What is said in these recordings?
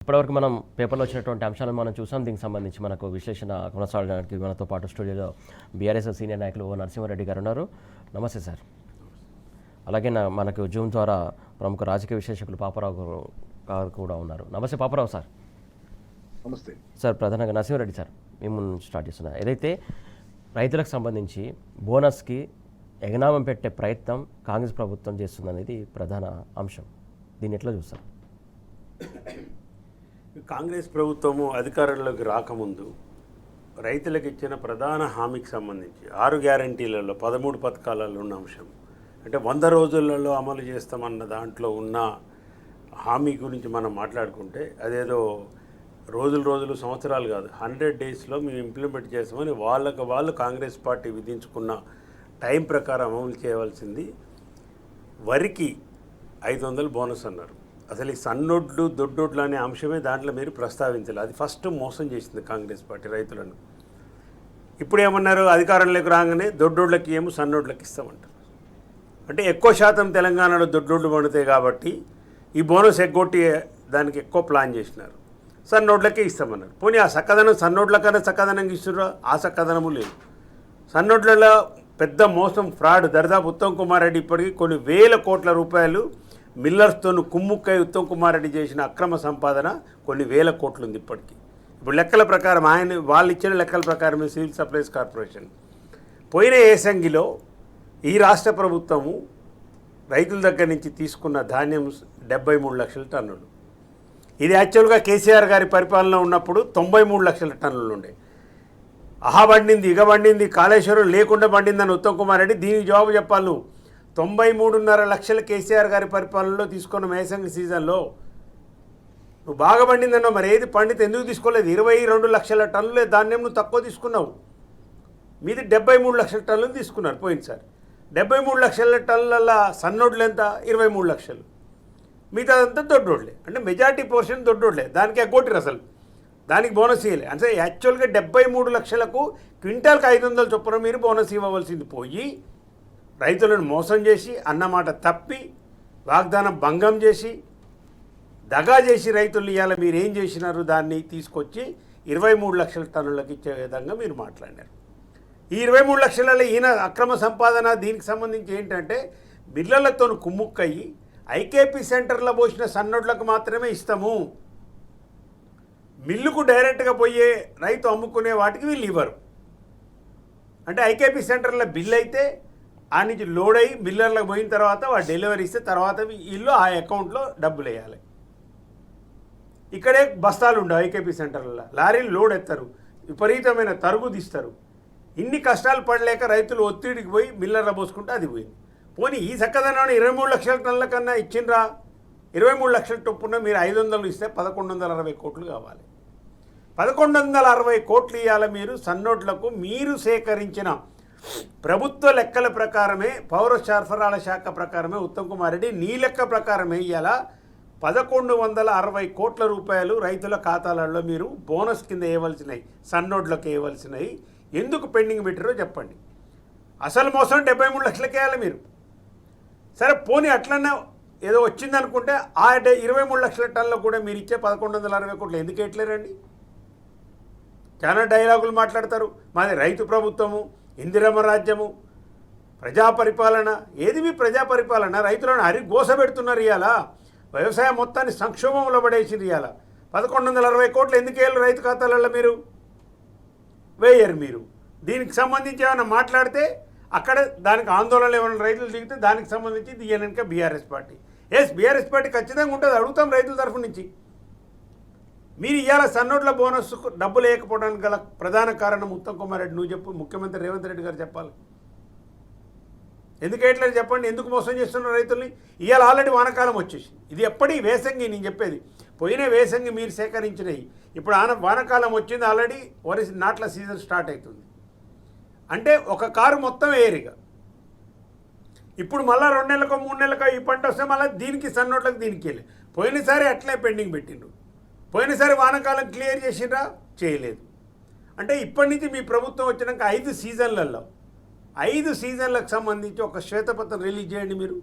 ఇప్పటివరకు మనం పేపర్లో వచ్చినటువంటి అంశాలను మనం చూసాం. దీనికి సంబంధించి మనకు విశ్లేషణ కొనసాగడానికి మనతో పాటు స్టూడియోలో బీఆర్ఎస్ సీనియర్ నాయకులు ఓ నరసింహారెడ్డి గారు ఉన్నారు. నమస్తే సార్. అలాగే మనకు జూమ్ ద్వారా ప్రముఖ రాజకీయ విశ్లేషకులు పాపారావు గారు కూడా ఉన్నారు. నమస్తే పాపారావు సార్. నమస్తే సార్. ప్రధానంగా నరసింహారెడ్డి సార్, మేము నుంచి స్టార్ట్ చేస్తున్నా. ఏదైతే రైతులకు సంబంధించి బోనస్కి ఎగనామం పెట్టే ప్రయత్నం కాంగ్రెస్ ప్రభుత్వం చేస్తుందనేది ప్రధాన అంశం. దీన్ని ఎట్లా చూస్తారు? కాంగ్రెస్ ప్రభుత్వము అధికారంలోకి రాకముందు రైతులకు ఇచ్చిన ప్రధాన హామీకి సంబంధించి 6 గ్యారంటీలలో 13 పథకాలలో ఉన్న అంశం అంటే 100 రోజులలో అమలు చేస్తామన్న దాంట్లో ఉన్న హామీ గురించి మనం మాట్లాడుకుంటే అదేదో రోజులు సంవత్సరాలు కాదు, 100 డేస్లో మేము ఇంప్లిమెంట్ చేస్తామని వాళ్ళు కాంగ్రెస్ పార్టీ విధించుకున్న టైం ప్రకారం అమలు చేయవలసింది. వరికి 500 బోనస్ అన్నారు. అసలు ఈ సన్నొడ్లు దొడ్డొడ్లు అనే అంశమే దాంట్లో మీరు ప్రస్తావించాలి. అది ఫస్ట్ మోసం చేసింది కాంగ్రెస్ పార్టీ రైతులను. ఇప్పుడు ఏమన్నారు, అధికారంలోకి రాగానే దొడ్డొడ్లకి ఏమో సన్నొడ్లకి ఇస్తామంటారు. అంటే ఎక్కువ శాతం తెలంగాణలో దొడ్డొడ్లు పండుతాయి కాబట్టి ఈ బోనస్ ఎగ్గొట్టి దానికి ఎక్కువ ప్లాన్ చేసినారు. సన్నోడ్లకే ఇస్తామన్నారు. పోనీ ఆ చక్కదనం సన్నోడ్ల కన్నా చక్కదనంగా ఇస్తుర్రా? ఆ చక్కదనము లేదు. సన్నోడ్లలో పెద్ద మోసం, ఫ్రాడ్. దర్దాపు ఉత్తమ్ కుమార్ రెడ్డి ఇప్పటికీ కొన్ని వేల కోట్ల రూపాయలు మిల్లర్స్తో కుమ్ముక్కై ఉత్తమ్ కుమార్ రెడ్డి చేసిన అక్రమ సంపాదన కొన్ని వేల కోట్లు ఉంది ఇప్పటికీ. ఇప్పుడు లెక్కల ప్రకారం వాళ్ళు ఇచ్చిన లెక్కల ప్రకారం సివిల్ సప్లైస్ కార్పొరేషన్ పోయిన ఏసంగిలో ఈ రాష్ట్ర ప్రభుత్వము రైతుల దగ్గర నుంచి తీసుకున్న ధాన్యం 73 లక్షల టన్నులు. ఇది యాక్చువల్గా కేసీఆర్ గారి పరిపాలన ఉన్నప్పుడు 93 లక్షల టన్నులు ఉండే. ఆహా బండింది, ఇక బండింది, కాళేశ్వరం లేకుండా బండిందని ఉత్తమ్ కుమార్ రెడ్డి. దీనికి జవాబు చెప్పాలి నువ్వు. 93.5 లక్షల కేసీఆర్ గారి పరిపాలనలో తీసుకున్న మేసంగి సీజన్లో నువ్వు బాగా పండిందన్నావు. మరి ఏది పండితే ఎందుకు తీసుకోలేదు? 22 లక్షల టన్నులే ధాన్యం నువ్వు తక్కువ తీసుకున్నావు. మీది 73 లక్షల టన్నులు తీసుకున్నారు పోయినసారి. 73 లక్షల టన్నుల సన్నోడ్లు ఎంత? 23 లక్షలు. మిగతాదంతా దొడ్డోడ్లే. అంటే మెజార్టీ పోర్షన్ దొడ్డోడ్లే. దానికి ఎగ్గొట్టిరు, అసలు దానికి బోనస్ ఇవ్వలే. అంటే యాక్చువల్గా 73 లక్షలకు క్వింటాల్కి 500 చొప్పున మీరు బోనస్ ఇవ్వవలసింది పోయి రైతులను మోసం చేసి, అన్నమాట తప్పి, వాగ్దానం భంగం చేసి, దగా చేసి రైతులు ఇవాళ మీరు ఏం చేసినారు? దాన్ని తీసుకొచ్చి 23 లక్షల టన్నులకు ఇచ్చే విధంగా మీరు మాట్లాడినారు. ఈ 23 లక్షలలో ఈయన అక్రమ సంపాదన. దీనికి సంబంధించి ఏంటంటే బిల్లలతో కుమ్ముక్కయ్యి ఐకేపీ సెంటర్లో పోసిన సన్నోడ్లకు మాత్రమే ఇస్తాము, మిల్లుకు డైరెక్ట్గా పోయే రైతు అమ్ముకునే వాటికి వీళ్ళు ఇవ్వరు. అంటే ఐకేపీ సెంటర్లో బిల్ అయితే ఆ నుంచి లోడ్ అయ్యి మిల్లర్లకు పోయిన తర్వాత వాడు డెలివరీ ఇస్తే తర్వాత వీళ్ళు ఆ అకౌంట్లో డబ్బులు వేయాలి. ఇక్కడే బస్తాలు ఉండవు ఐకేపీ సెంటర్లలో. లారీలు లోడ్ ఎత్తారు, విపరీతమైన తరుగు తీస్తారు. ఇన్ని కష్టాలు పడలేక రైతులు ఒత్తిడికి పోయి మిల్లర్లో పోసుకుంటే అది పోయింది. పోనీ ఈ చక్కదనాన్ని 23 లక్షల టన్నుల కన్నా ఇచ్చిండ్రా? 23 లక్షల చొప్పున మీరు 500 ఇస్తే 1160 కోట్లు కావాలి. 1160 కోట్లు ఇవ్వాలి మీరు సన్నోట్లకు. మీరు సేకరించిన ప్రభుత్వ లెక్కల ప్రకారమే, పౌర సరఫరాల శాఖ ప్రకారమే, ఉత్తమ్ కుమార్ రెడ్డి నీ లెక్క ప్రకారమే ఇవాళ 1160 కోట్ల రూపాయలు రైతుల ఖాతాలలో మీరు బోనస్ కింద వేయవలసినవి, సన్నోడ్లకు వేయవలసినవి ఎందుకు పెండింగ్ పెట్టారో చెప్పండి. అసలు మోసం 73 లక్షలకి వేయాలి మీరు. సరే పోనీ అట్లన్నా ఏదో వచ్చిందనుకుంటే ఆ 23 లక్షల టన్నులకు కూడా మీరు ఇచ్చే 1160 కోట్లు ఎందుకు వేయట్లేరండి? చాలా డైలాగులు మాట్లాడతారు. మాది రైతు ప్రభుత్వము, ఇందిరమ్మ రాజ్యము, ప్రజాపరిపాలన. ఏది మీ ప్రజాపరిపాలన? రైతులను గోసబెడుతున్నారు. ఇవాళ వ్యవసాయం మొత్తాన్ని సంక్షోభంలో పడేసింది. ఇవాళ 1160 కోట్లు ఎందుకు వేయాలి రైతు ఖాతాలలో? మీరు వేయరు. మీరు దీనికి సంబంధించి ఏమైనా మాట్లాడితే అక్కడ దానికి ఆందోళనలు ఏమైనా రైతులు దిగితే దానికి సంబంధించి దీనిక బీఆర్ఎస్ పార్టీ. బీఆర్ఎస్ పార్టీ ఖచ్చితంగా ఉంటుంది, అడుగుతాం రైతుల తరఫు నుంచి. మీరు ఇవాళ సన్నోట్ల బోనస్ డబ్బులు వేయకపోవడానికి గల ప్రధాన కారణం ఉత్తమ్ కుమార్ రెడ్డి నువ్వు చెప్పు, ముఖ్యమంత్రి రేవంత్ రెడ్డి గారు చెప్పాలి. ఎందుకు వేయట్లేదు చెప్పండి? ఎందుకు మోసం చేస్తున్నారు రైతుల్ని? ఇవాళ ఆల్రెడీ వానకాలం వచ్చేసి, ఇది ఎప్పటి వేసంగి నేను చెప్పేది, పోయిన వేసంగి మీరు సేకరించినవి. ఇప్పుడు వానకాలం వచ్చింది, ఆల్రెడీ వరి నాట్ల సీజన్ స్టార్ట్ అవుతుంది. అంటే ఒక కారు మొత్తం ఏరిగా ఇప్పుడు మళ్ళీ 2 నెలలకో 3 నెలలకో ఈ పంట వస్తే మళ్ళీ దీనికి సన్నోట్లకు దీనికి వెళ్ళి. పోయినసారి అట్లే పెండింగ్ పెట్టిండ్రు. పోయినసారి వానకాలం క్లియర్ చేసిండ్రా? చేయలేదు. అంటే ఇప్పటి నుంచి మీ ప్రభుత్వం వచ్చినాక 5 సీజన్లలో 5 సీజన్లకు సంబంధించి ఒక శ్వేతపత్రం రిలీజ్ చేయండి మీరు.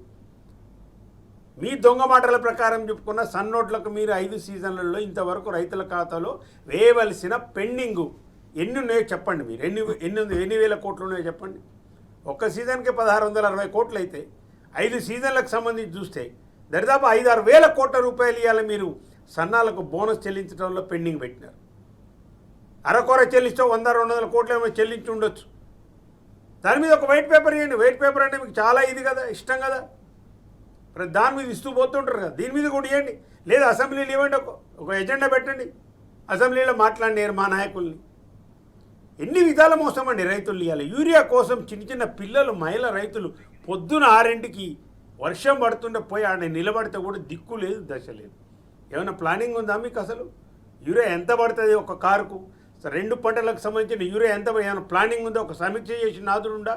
మీ దొంగ మాటల ప్రకారం చెప్పుకున్న సన్నోట్లకు మీరు 5 సీజన్లలో ఇంతవరకు రైతుల ఖాతాలో వేయవలసిన పెండింగు ఎన్ని ఉన్నాయో చెప్పండి. మీరు ఎన్ని వేల కోట్లు ఉన్నాయో చెప్పండి. ఒక్క సీజన్కే 1660 కోట్లు అయితే 5 సీజన్లకు సంబంధించి చూస్తే దరిదాపు 5-6 వేల కోట్ల రూపాయలు ఇవాళ మీరు సన్నాలకు బోనస్ చెల్లించడంలో పెండింగ్ పెట్టినారు. అరకొర చెల్లిస్తే 100-200 కోట్లు ఏమో చెల్లించి ఉండొచ్చు. దాని మీద ఒక వైట్ పేపర్ ఇవ్వండి. వైట్ పేపర్ అంటే మీకు చాలా ఇది కదా, ఇష్టం కదా, దాని మీద ఇస్తూ పోతుంటారు కదా, దీని మీద కూడా ఇవ్వండి. లేదా అసెంబ్లీలో ఇవ్వండి, ఒక ఎజెండా పెట్టండి, అసెంబ్లీలో మాట్లాడినారు మా నాయకుల్ని. ఎన్ని విధాల మోసం అండి రైతులు ఇవ్వాలి. యూరియా కోసం చిన్న పిల్లలు మహిళ రైతులు పొద్దున 6ంటికి వర్షం పడుతుండే పోయి ఆడ నిలబడితే కూడా దిక్కు లేదు, దశ లేదు. ఏమైనా ప్లానింగ్ ఉందా మీకు? అసలు యూరియా ఎంత పడుతుంది ఒక కారుకు, 2 పంటలకు సంబంధించిన యూరియా ఎంత ఏమైనా ప్లానింగ్ ఉందా? ఒక సమీక్ష చేసి నాదుడుండా?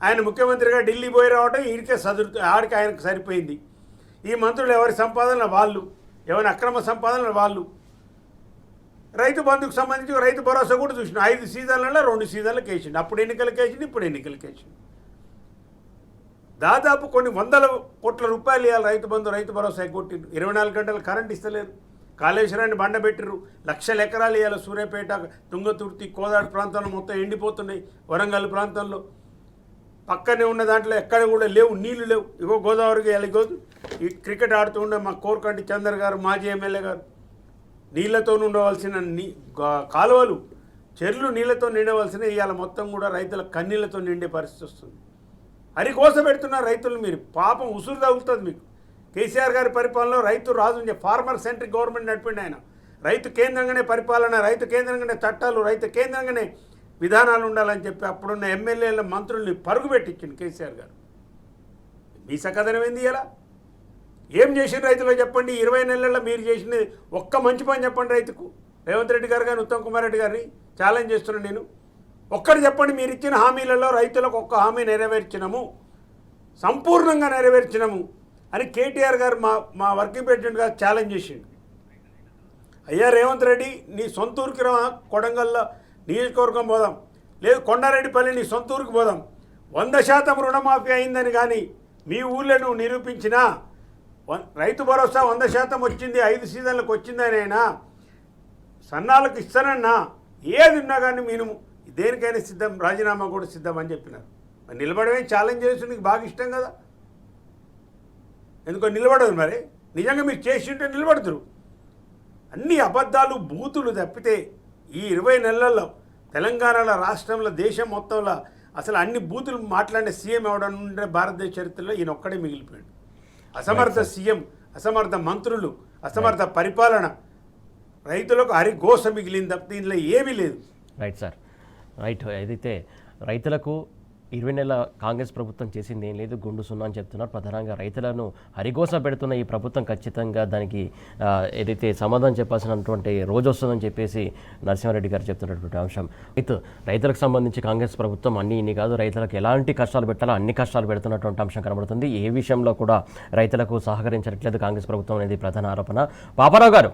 ఆయన ముఖ్యమంత్రిగా ఢిల్లీ పోయి రావడం ఈడికే ఆడికి ఆయనకు సరిపోయింది. ఈ మంత్రులు ఎవరి సంపాదన వాళ్ళు, ఎవరి అక్రమ సంపాదన వాళ్ళు. రైతు బంధుకు సంబంధించి రైతు భరోసా కూడా చూసిన 5 సీజన్లలో 2 సీజన్లకు వేసిండు. అప్పుడు ఎన్నికలకు వేసిండు, ఇప్పుడు ఎన్నికలకు వేసిండు. దాదాపు కొన్ని 100 కోట్ల రూపాయలు ఇవ్వాలి రైతు బంధు, రైతు భరోసా ఎగ్గొట్టిండు. 24 గంటలు కరెంట్ ఇస్తలేరు. కాళేశ్వరాన్ని బండబెట్టిర్రు. 1,00,000 ఎకరాలు ఇవ్వాలి. సూర్యాపేట, తుంగతుర్తి, కోదాడు ప్రాంతాల్లో మొత్తం ఎండిపోతున్నాయి. వరంగల్ ప్రాంతంలో పక్కనే ఉన్న దాంట్లో ఎక్కడ కూడా లేవు, నీళ్లు లేవు. ఇగో గోదావరికి వెళ్ళిపోదు. ఈ క్రికెట్ ఆడుతూ ఉండే మా కోరకంటి చందర్ గారు, మాజీ ఎమ్మెల్యే గారు, నీళ్లతో ఉండవలసిన కాలువలు, చెర్లు నీళ్లతో నిండవలసిన ఇవాళ మొత్తం కూడా రైతుల కన్నీళ్లతో నిండే పరిస్థితి వస్తుంది. అరి కోసం పెడుతున్నారు రైతులు. మీరు పాపం ఉసురు తగులుతుంది మీకు. కేసీఆర్ గారి పరిపాలనలో రైతు రాజు, ఫార్మర్ సెంట్రిక్ గవర్నమెంట్ నడిపిండి ఆయన. రైతు కేంద్రంగానే పరిపాలన, రైతు కేంద్రంగానే చట్టాలు, రైతు కేంద్రంగానే విధానాలు ఉండాలని చెప్పి అప్పుడున్న ఎమ్మెల్యేల మంత్రుల్ని పరుగు పెట్టించింది కేసీఆర్ గారు. మీ సకథనం ఏంది ఇలా? ఏం చేసిన రైతులో చెప్పండి. 20 నెలల్లో మీరు చేసిన ఒక్క మంచి పని చెప్పండి రైతుకు. రేవంత్ రెడ్డి గారు కానీ ఉత్తమ్ కుమార్ రెడ్డి గారిని ఛాలెంజ్ చేస్తున్నాను నేను. ఒక్కటి చెప్పండి, మీరు ఇచ్చిన హామీలలో రైతులకు ఒక్క హామీ నెరవేర్చినము, సంపూర్ణంగా నెరవేర్చినము అని కేటీఆర్ గారు మా వర్కింగ్ ప్రెసిడెంట్ గారు ఛాలెంజ్ చేసిండు. అయ్యా రేవంత్ రెడ్డి, నీ సొంత ఊరికి రా, కొడంగల్లో నియోజకవర్గం పోదాం, లేదు కొండారెడ్డిపల్లి నీ సొంత ఊరికి పోదాం. 100% రుణమాఫీ అయిందని కానీ మీ ఊళ్ళో నువ్వు నిరూపించినా, రైతు భరోసా 100% వచ్చింది, 5 సీజన్లకు వచ్చిందనైనా, సన్నాలకు ఇస్తానన్నా, ఏది ఉన్నా కానీ మీరు దేనికైనా సిద్ధం, రాజీనామా కూడా సిద్ధం అని చెప్పినారు. మరి నిలబడమే ఛాలెంజ్ చేసి నీకు బాగా ఇష్టం కదా, ఎందుకో నిలబడదు. మరి నిజంగా మీరు చేసి ఉంటే నిలబడదురు. అన్ని అబద్ధాలు, బూతులు తప్పితే ఈ 20 నెలల్లో తెలంగాణలో, రాష్ట్రంలో, దేశం మొత్తంలో అసలు అన్ని బూతులు మాట్లాడిన సీఎం ఎవడనుంటే భారతదేశ చరిత్రలో ఈయన ఒక్కడే మిగిలిపోయాడు. అసమర్థ సీఎం, అసమర్థ మంత్రులు, అసమర్థ పరిపాలన, రైతులకు హరిఘోష మిగిలింది తప్ప దీనిలో ఏమీ లేదు. Right sir, right. ఏదైతే రైతులకు 20 నెలల కాంగ్రెస్ ప్రభుత్వం చేసింది ఏం లేదు, గుండు సున్నా అని చెప్తున్నారు. ప్రధానంగా రైతులను హరిగోస పెడుతున్న ఈ ప్రభుత్వం ఖచ్చితంగా దానికి ఏదైతే సమాధానం చెప్పాల్సినటువంటి రోజు వస్తుందని చెప్పేసి నరసింహారెడ్డి గారు చెప్తున్నటువంటి అంశం. రైతులకు సంబంధించి కాంగ్రెస్ ప్రభుత్వం ఇన్ని కాదు, రైతులకు ఎలాంటి కష్టాలు పెట్టాలో అన్ని కష్టాలు పెడుతున్నటువంటి అంశం కనబడుతుంది. ఏ విషయంలో కూడా రైతులకు సహకరించట్లేదు కాంగ్రెస్ ప్రభుత్వం అనేది ప్రధాన ఆరోపణ. పాపారావు గారు,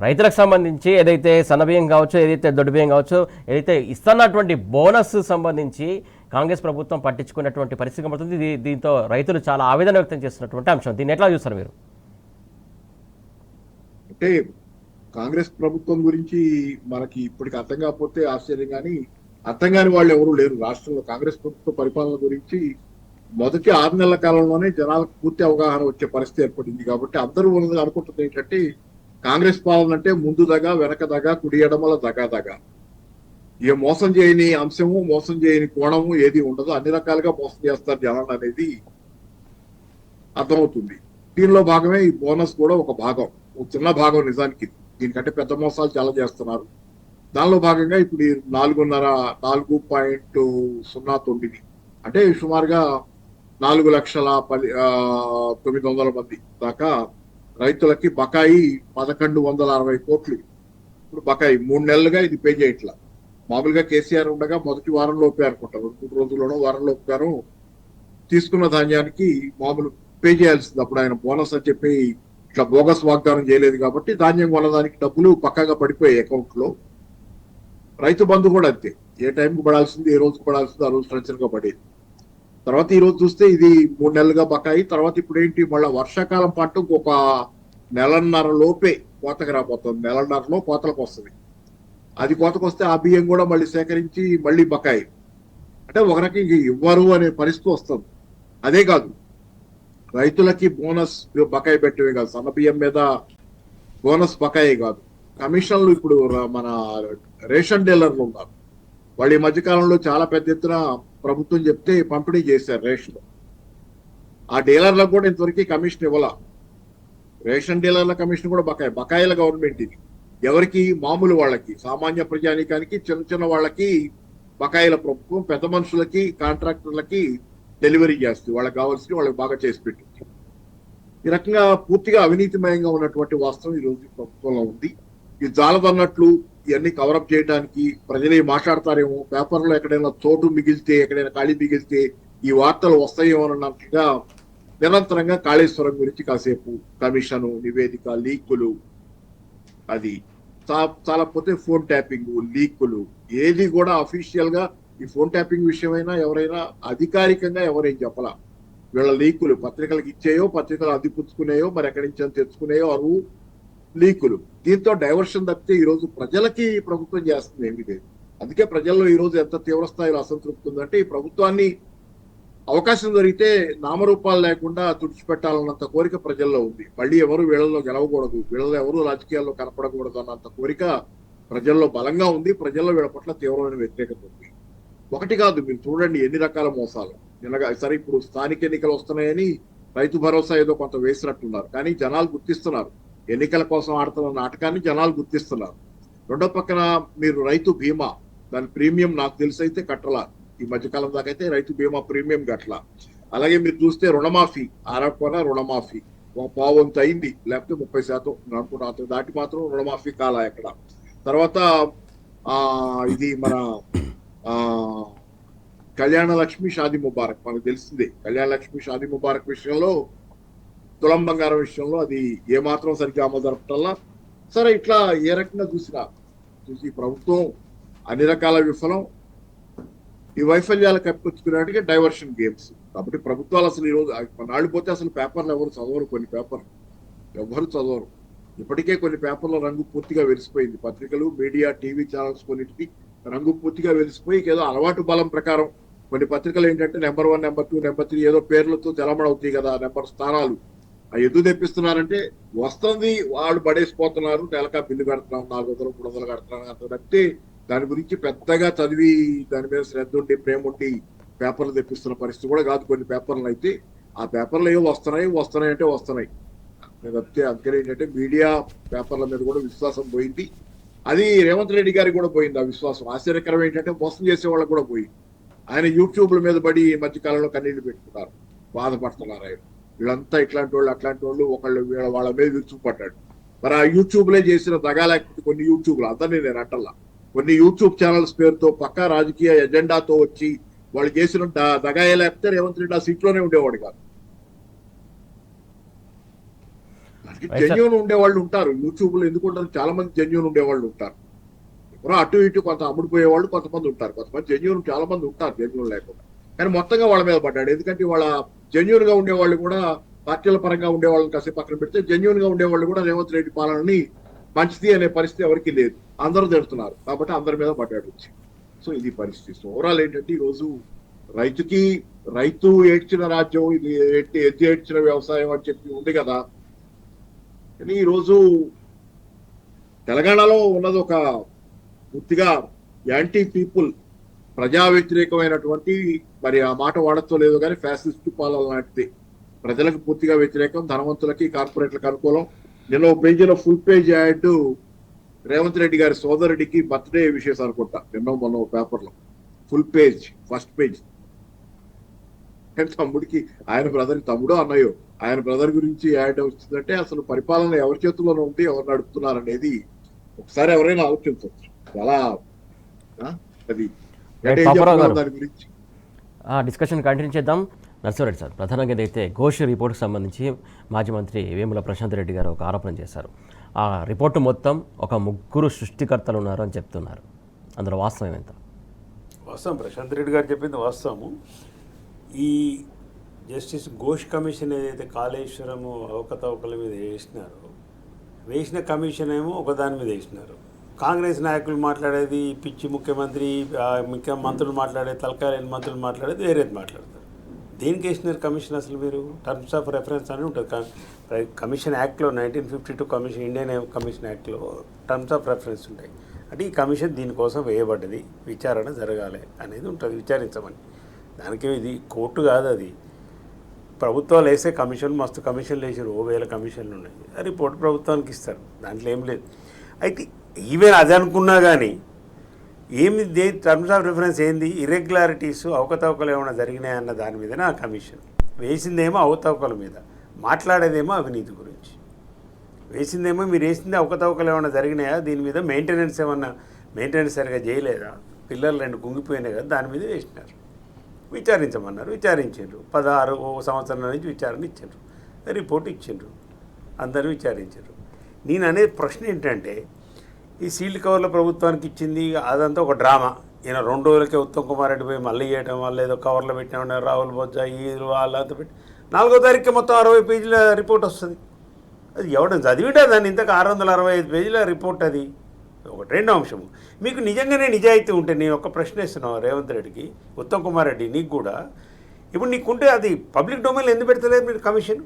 రైతులకు సంబంధించి ఏదైతే సన్నబియ్యం కావచ్చు, ఏదైతే దొడ్డుబియ్యం కావచ్చు, ఏదైతే ఇస్తున్నటువంటి బోనస్ సంబంధించి కాంగ్రెస్ ప్రభుత్వం పట్టించుకున్నటువంటి పరిస్థితి కనబడుతుంది. దీంతో రైతులు చాలా ఆవేదన వ్యక్తం చేస్తున్నటువంటి అంశం. దీన్ని ఎట్లా చూస్తారు మీరు? అంటే కాంగ్రెస్ ప్రభుత్వం గురించి మనకి ఇప్పటికి అర్థం కాకపోతే ఆశ్చర్యం, కానీ అర్థం కాని వాళ్ళు ఎవరు లేరు రాష్ట్రంలో. కాంగ్రెస్ ప్రభుత్వ పరిపాలన గురించి మొదటి 6 నెలల కాలంలోనే జనాలకు పూర్తి అవగాహన వచ్చే పరిస్థితి ఏర్పడింది. కాబట్టి అందరూ ఉన్నది అనుకుంటుంది ఏంటంటే, కాంగ్రెస్ పాలన అంటే ముందు దగా, వెనక దగా, కుడి ఎడమల దగా. ఏ మోసం చేయని అంశము, మోసం చేయని కోణము ఏది ఉండదు. అన్ని రకాలుగా మోసం చేస్తారు జనాలు అనేది అర్థమవుతుంది. దీనిలో భాగమే ఈ బోనస్ కూడా ఒక భాగం, ఒక చిన్న భాగం నిజానికి. దీనికంటే పెద్ద మోసాలు చాలా చేస్తున్నారు. దానిలో భాగంగా ఇప్పుడు 4.09 అంటే సుమారుగా 4,09,000 మంది దాకా రైతులకి బకాయి 1,160 కోట్లు. ఇప్పుడు బకాయి 3 నెలలుగా ఇది పే చేయట్లా. మామూలుగా కేసీఆర్ ఉండగా మొదటి వారంలో ఒప్పారు అనుకుంటారు, 2 రోజుల్లోనో వారంలో ఒప్పారు. తీసుకున్న ధాన్యానికి మామూలు పే చేయాల్సింది. అప్పుడు ఆయన బోనస్ అని చెప్పి ఇట్లా బోగస్ వాగ్దానం చేయలేదు కాబట్టి ధాన్యం కొనడానికి డబ్బులు పక్కాగా పడిపోయాయి అకౌంట్ లో. రైతు బంధు కూడా అంతే, ఏ టైంకి పడాల్సింది, ఏ రోజుకి పడాల్సింది ఆ రోజు స్ట్రక్చర్ గా పడేది. తర్వాత ఈ రోజు చూస్తే ఇది 3 నెలలుగా బకాయి. తర్వాత ఇప్పుడు ఏంటి, మళ్ళీ వర్షాకాలం పంట ఒక నెలన్నర లోపే కోతకు రాబోతుంది. నెలన్నరలో కోతలకు వస్తుంది. అది కోతకు వస్తే ఆ బియ్యం కూడా మళ్ళీ సేకరించి మళ్ళీ బకాయి. అంటే ఒక రకంగా ఇవ్వరు అనే పరిస్థితి వస్తుంది. అదే కాదు, రైతులకి బోనస్ బకాయి పెట్టేవి కాదు, సన్న బియ్యం మీద బోనస్ బకాయి కాదు, కమిషన్లు. ఇప్పుడు మన రేషన్ డీలర్లు ఉన్నారు, వాళ్ళు ఈ మధ్యకాలంలో చాలా పెద్ద ఎత్తున ప్రభుత్వం చెప్తే పంపిణీ చేశారు రేషన్. ఆ డీలర్లకు కూడా ఇంతవరకు కమిషన్ ఇవ్వాల. రేషన్ డీలర్ల కమిషన్ కూడా బకాయిల గవర్నమెంట్ ఇది. ఎవరికి? మామూలు వాళ్ళకి, సామాన్య ప్రజానీకానికి, చిన్న చిన్న వాళ్ళకి బకాయిల ప్రభుత్వం, పెద్ద మనుషులకి, కాంట్రాక్టర్లకి డెలివరీ చేస్తుంది. వాళ్ళకి కావాల్సింది వాళ్ళకి బాగా చేసి పెట్టింది. ఈ రకంగా పూర్తిగా అవినీతిమయంగా ఉన్నటువంటి వాస్తవం ఈ రోజు ప్రభుత్వంలో ఉంది. ఇది జాలదన్నట్లు ఇవన్నీ కవరప్ చేయడానికి ప్రజలే మాట్లాడతారేమో, పేపర్లో ఎక్కడైనా చోటు మిగిలితే, ఎక్కడైనా ఖాళీ మిగిలితే ఈ వార్తలు వస్తాయేమో అన్నట్టుగా నిరంతరంగా కాళేశ్వరం గురించి కాసేపు కమిషను, నివేదిక, లీకులు, అది చాలా పోతే ఫోన్ ట్యాపింగ్, లీకులు, ఏది కూడా అఫీషియల్ గా ఈ ఫోన్ ట్యాపింగ్ విషయమైనా ఎవరైనా అధికారికంగా ఎవరేం చెప్పలా. వీళ్ళ లీకులు పత్రికలకు ఇచ్చేయో, పత్రికలు అందిపుచ్చుకునేయో, మరి ఎక్కడి నుంచి అని తెచ్చుకునేయో అరువు లీకులు. దీంతో డైవర్షన్ తప్పితే ఈ రోజు ప్రజలకి ప్రభుత్వం చేస్తుంది ఏమీ లేదు. అందుకే ప్రజల్లో ఈ రోజు ఎంత తీవ్ర స్థాయిలో అసంతృప్తి ఉందంటే, ఈ ప్రభుత్వాన్ని అవకాశం దొరికితే నామరూపాలు లేకుండా తుడిచిపెట్టాలన్నంత కోరిక ప్రజల్లో ఉంది. మళ్ళీ ఎవరు వీళ్ళలో గెలవకూడదు, వీళ్ళలో ఎవరు రాజకీయాల్లో కనపడకూడదు అన్నంత కోరిక ప్రజల్లో బలంగా ఉంది. ప్రజల్లో వీళ్ళ పట్ల తీవ్రమైన వ్యతిరేకత ఉంది. ఒకటి కాదు, మీరు చూడండి ఎన్ని రకాల మోసాలు. నిన్నగా సరే, ఇప్పుడు స్థానిక ఎన్నికలు వస్తున్నాయని రైతు భరోసా ఏదో కొంత వేసినట్టున్నారు, కానీ జనాలు గుర్తిస్తున్నారు. ఎన్నికల కోసం ఆడుతున్న నాటకాన్ని జనాలు గుర్తిస్తున్నారు. రెండో పక్కన మీరు రైతు బీమా, దాని ప్రీమియం నాకు తెలిసి అయితే కట్టలా. ఈ మధ్యకాలం దాకా అయితే రైతు బీమా ప్రీమియం కట్టలా. అలాగే మీరు చూస్తే రుణమాఫీ, ఆరకొన రుణమాఫీ పావంతు అయింది, లేకపోతే 30% అనుకుంటా, దాటి మాత్రం రుణమాఫీ కాలా ఎక్కడ. తర్వాత ఇది మన కళ్యాణ లక్ష్మి, షాదీ ముబారక్ మనకు తెలిసిందే. కళ్యాణ లక్ష్మి, షాదీ ముబారక్ విషయంలో, తులం బంగారం విషయంలో అది ఏమాత్రం సరిగ్గా అమలు జరపటల్లా. సరే, ఇట్లా ఏ రకంగా చూసి ప్రభుత్వం అన్ని రకాల విఫలం. ఈ వైఫల్యాలు కప్పిపుచ్చుకునేటికి డైవర్షన్ గేమ్స్. కాబట్టి ప్రభుత్వాలు అసలు ఈరోజు నాళ్ళు పోతే అసలు పేపర్లు ఎవరు చదవరు, కొన్ని పేపర్లు ఎవరు చదవరు. ఇప్పటికే కొన్ని పేపర్ల రంగు పూర్తిగా వెలిసిపోయింది. పత్రికలు, మీడియా, టీవీ ఛానల్స్ కొన్నిటికి రంగు పూర్తిగా వెలిసిపోయి ఏదో అలవాటు బలం ప్రకారం కొన్ని పత్రికలు ఏంటంటే నెంబర్ 1, నెంబర్ 2, నెంబర్ 3 ఏదో పేర్లతో తెలమడ అవుతాయి కదా, నెంబర్ స్థానాలు అవి ఎందుకు తెప్పిస్తున్నారంటే వస్తుంది, వాళ్ళు పడేసిపోతున్నారు, నెలకా బిల్లు కడుతున్నాం, 400, 300 కడుతున్నాం అంత తప్పితే దాని గురించి పెద్దగా చదివి దాని మీద శ్రద్ధ ఉండి, ప్రేమ ఉండి పేపర్లు తెప్పిస్తున్న పరిస్థితి కూడా కాదు. కొన్ని పేపర్లు అయితే ఆ పేపర్లు ఏవో వస్తున్నాయి అంటే వస్తున్నాయి తప్పితే. అందుకని ఏంటంటే మీడియా పేపర్ల మీద కూడా విశ్వాసం పోయింది. అది రేవంత్ రెడ్డి గారికి కూడా పోయింది ఆ విశ్వాసం. ఆశ్చర్యకరం ఏంటంటే మోసం చేసే వాళ్ళకి కూడా పోయింది. ఆయన యూట్యూబ్ల మీద పడి ఈ మధ్య కాలంలో కన్నీళ్లు పెట్టుకున్నారు, బాధపడుతున్నారు. ఆయన వీళ్ళంతా ఇట్లాంటి వాళ్ళు, అట్లాంటి వాళ్ళు, ఒకళ్ళు వాళ్ళ మీద విరుచుకుపడ్డాడు. మరి ఆ యూట్యూబ్లే చేసిన దగా, లేకపోతే కొన్ని యూట్యూబ్లు, అందరినీ నేను అంటల్లా, కొన్ని యూట్యూబ్ ఛానల్స్ పేరుతో పక్కా రాజకీయ ఎజెండాతో వచ్చి వాళ్ళు చేసిన దగాయే, లేకపోతే రేవంత్ రెడ్డి ఆ సీట్లోనే ఉండేవాడు కాదు. జెన్యూన్ ఉండేవాళ్ళు ఉంటారు యూట్యూబ్ లో, ఎందుకు ఉంటారు? చాలా మంది జెన్యూన్ ఉండేవాళ్ళు ఉంటారు. ఎవరో అటు ఇటు కొంత అమ్ముడుపోయేవాళ్ళు కొంతమంది ఉంటారు, కొంతమంది జెన్యూన్ చాలా మంది ఉంటారు జెన్యూన్ లేకుండా. కానీ మొత్తంగా వాళ్ళ మీద పడ్డాడు. ఎందుకంటే వాళ్ళ జెన్యూన్ గా ఉండేవాళ్ళు కూడా, పార్టీల పరంగా ఉండేవాళ్ళని కాసేపు పక్కన పెడితే జెన్యూన్ గా ఉండేవాళ్ళు కూడా రేవంత్ రెడ్డి పాలనని మంచిది అనే పరిస్థితి ఎవరికి లేదు. అందరూ తిడుతున్నారు కాబట్టి అందరి మీద పడ్డాడు వచ్చి. సో ఇది పరిస్థితి. సో ఓవరాల్ ఏంటంటే ఈ రోజు రైతు ఏడ్చిన రాజ్యం ఇది, ఎద్దు ఏడ్చిన వ్యవసాయం అని చెప్పి ఉంది కదా. కానీ ఈరోజు తెలంగాణలో ఉన్నది ఒక పూర్తిగా యాంటీ పీపుల్, ప్రజా వ్యతిరేకమైనటువంటి, మరి ఆ మాట వాడతో లేదో కానీ ఫ్యాసిస్ట్ పాలన లాంటిది. ప్రజలకు పూర్తిగా వ్యతిరేకం, ధనవంతులకి, కార్పొరేట్లకు అనుకూలం. నిన్న ఒక పేజీలో full page add Revanth Reddy గారి సోదరుడికి బర్త్డే విషెస్ అనుకుంటా, నిన్న మొన్న పేపర్లో ఫుల్ పేజ్, ఫస్ట్ పేజ్. తమ్ముడికి, ఆయన బ్రదర్, తమ్ముడో అన్నయ్యో, ఆయన బ్రదర్ గురించి యాడ్ వచ్చిందంటే అసలు పరిపాలన ఎవరి చేతుల్లోనే ఉంది, ఎవరు నడుపుతున్నారు అనేది ఒకసారి ఎవరైనా ఆలోచించవచ్చు. చాలా అది దాని గురించి డిస్కషన్ కంటిన్యూ చేద్దాం. నరసింహారెడ్డి సార్, ప్రధానంగా ఏదైతే ఘోష్ రిపోర్ట్కి సంబంధించి మాజీ మంత్రి వేముల ప్రశాంత్ రెడ్డి గారు ఒక ఆరోపణ చేశారు. ఆ రిపోర్టు మొత్తం ఒక 3 సృష్టికర్తలు ఉన్నారు అని చెప్తున్నారు. అందులో వాస్తవం ఎంత? వాస్తవం, ప్రశాంత్ రెడ్డి గారు చెప్పింది వాస్తవము. ఈ జస్టిస్ ఘోష్ కమిషన్ ఏదైతే కాళేశ్వరము అవకతవకల మీద వేసిన కమిషన్ ఏమో ఒకదాని మీద వేసినారు. కాంగ్రెస్ నాయకులు మాట్లాడేది పిచ్చి ముఖ్యమంత్రి, మంత్రులు మాట్లాడేది తలకాయలేని మంత్రులు మాట్లాడేది వేరేది మాట్లాడతారు. దేనికి వేసినారు కమిషన్ అసలు? మీరు టర్మ్స్ ఆఫ్ రెఫరెన్స్ అని ఉంటుంది కమిషన్ యాక్ట్లో 1952 కమిషన్ ఇండియన్ కమిషన్ యాక్ట్లో టర్మ్స్ ఆఫ్ రెఫరెన్స్ ఉంటాయి. అంటే ఈ కమిషన్ దీనికోసం వేయబడ్డది, విచారణ జరగాలి అనేది ఉంటుంది, విచారించమని. దానికి ఇది కోర్టు కాదు, అది ప్రభుత్వాలు వేసే కమిషన్. మస్తు కమిషన్లు వేసారు, 1000 కమిషన్లు ఉన్నాయి. రిపోర్ట్ ప్రభుత్వానికి ఇస్తారు, దాంట్లో ఏం లేదు. అయితే ఈవెన్ అది అనుకున్నా కానీ టర్మ్స్ ఆఫ్ రిఫరెన్స్ ఏంది? ఇర్రెగ్యులారిటీస్, అవకతవకలు ఏమైనా జరిగినాయన్న దాని మీదనే ఆ కమిషన్ వేసిందేమో అవకతవకల మీద, మాట్లాడేదేమో అవినీతి గురించి. వేసిందేమో మీరు వేసింది అవకతవకలు ఏమైనా జరిగినాయా, దీని మీద మెయింటెనెన్స్ సరిగా చేయలేదా, పిల్లలు 2 కుంగిపోయినాయి కదా, దాని మీద వేసినారు. విచారించమన్నారు, విచారించారు. 16 సంవత్సరాల నుంచి విచారణ ఇచ్చారు, రిపోర్ట్ ఇచ్చిండ్రు, అందరూ విచారించారు. నేను అనేది ప్రశ్న ఏంటంటే, ఈ సీల్డ్ కవర్ల ప్రభుత్వానికి ఇచ్చింది అదంతా ఒక డ్రామా. ఈయన 2 రోజులకే ఉత్తమ్ కుమార్ రెడ్డి పోయి మళ్ళీ చేయటం వల్ల ఏదో కవర్లో పెట్టినా రాహుల్ బొజ్జా వాళ్ళంతా పెట్టి 4వ తారీఖుకి మొత్తం 60 పేజీల రిపోర్ట్ వస్తుంది. అది ఎవడం చదివిటా దాన్ని? ఇంతకు 665 పేజీల రిపోర్ట్ అది. ఒకటి. రెండో అంశము, మీకు నిజంగానే నిజాయితీ ఉంటే, నేను ఒక ప్రశ్న ఇస్తున్నాను రేవంత్ రెడ్డికి, ఉత్తమ్ కుమార్ రెడ్డి నీకు కూడా, ఇప్పుడు నీకుంటే అది పబ్లిక్ డొమైన్లో ఎందుకు పెడతలేదు మీరు కమిషన్?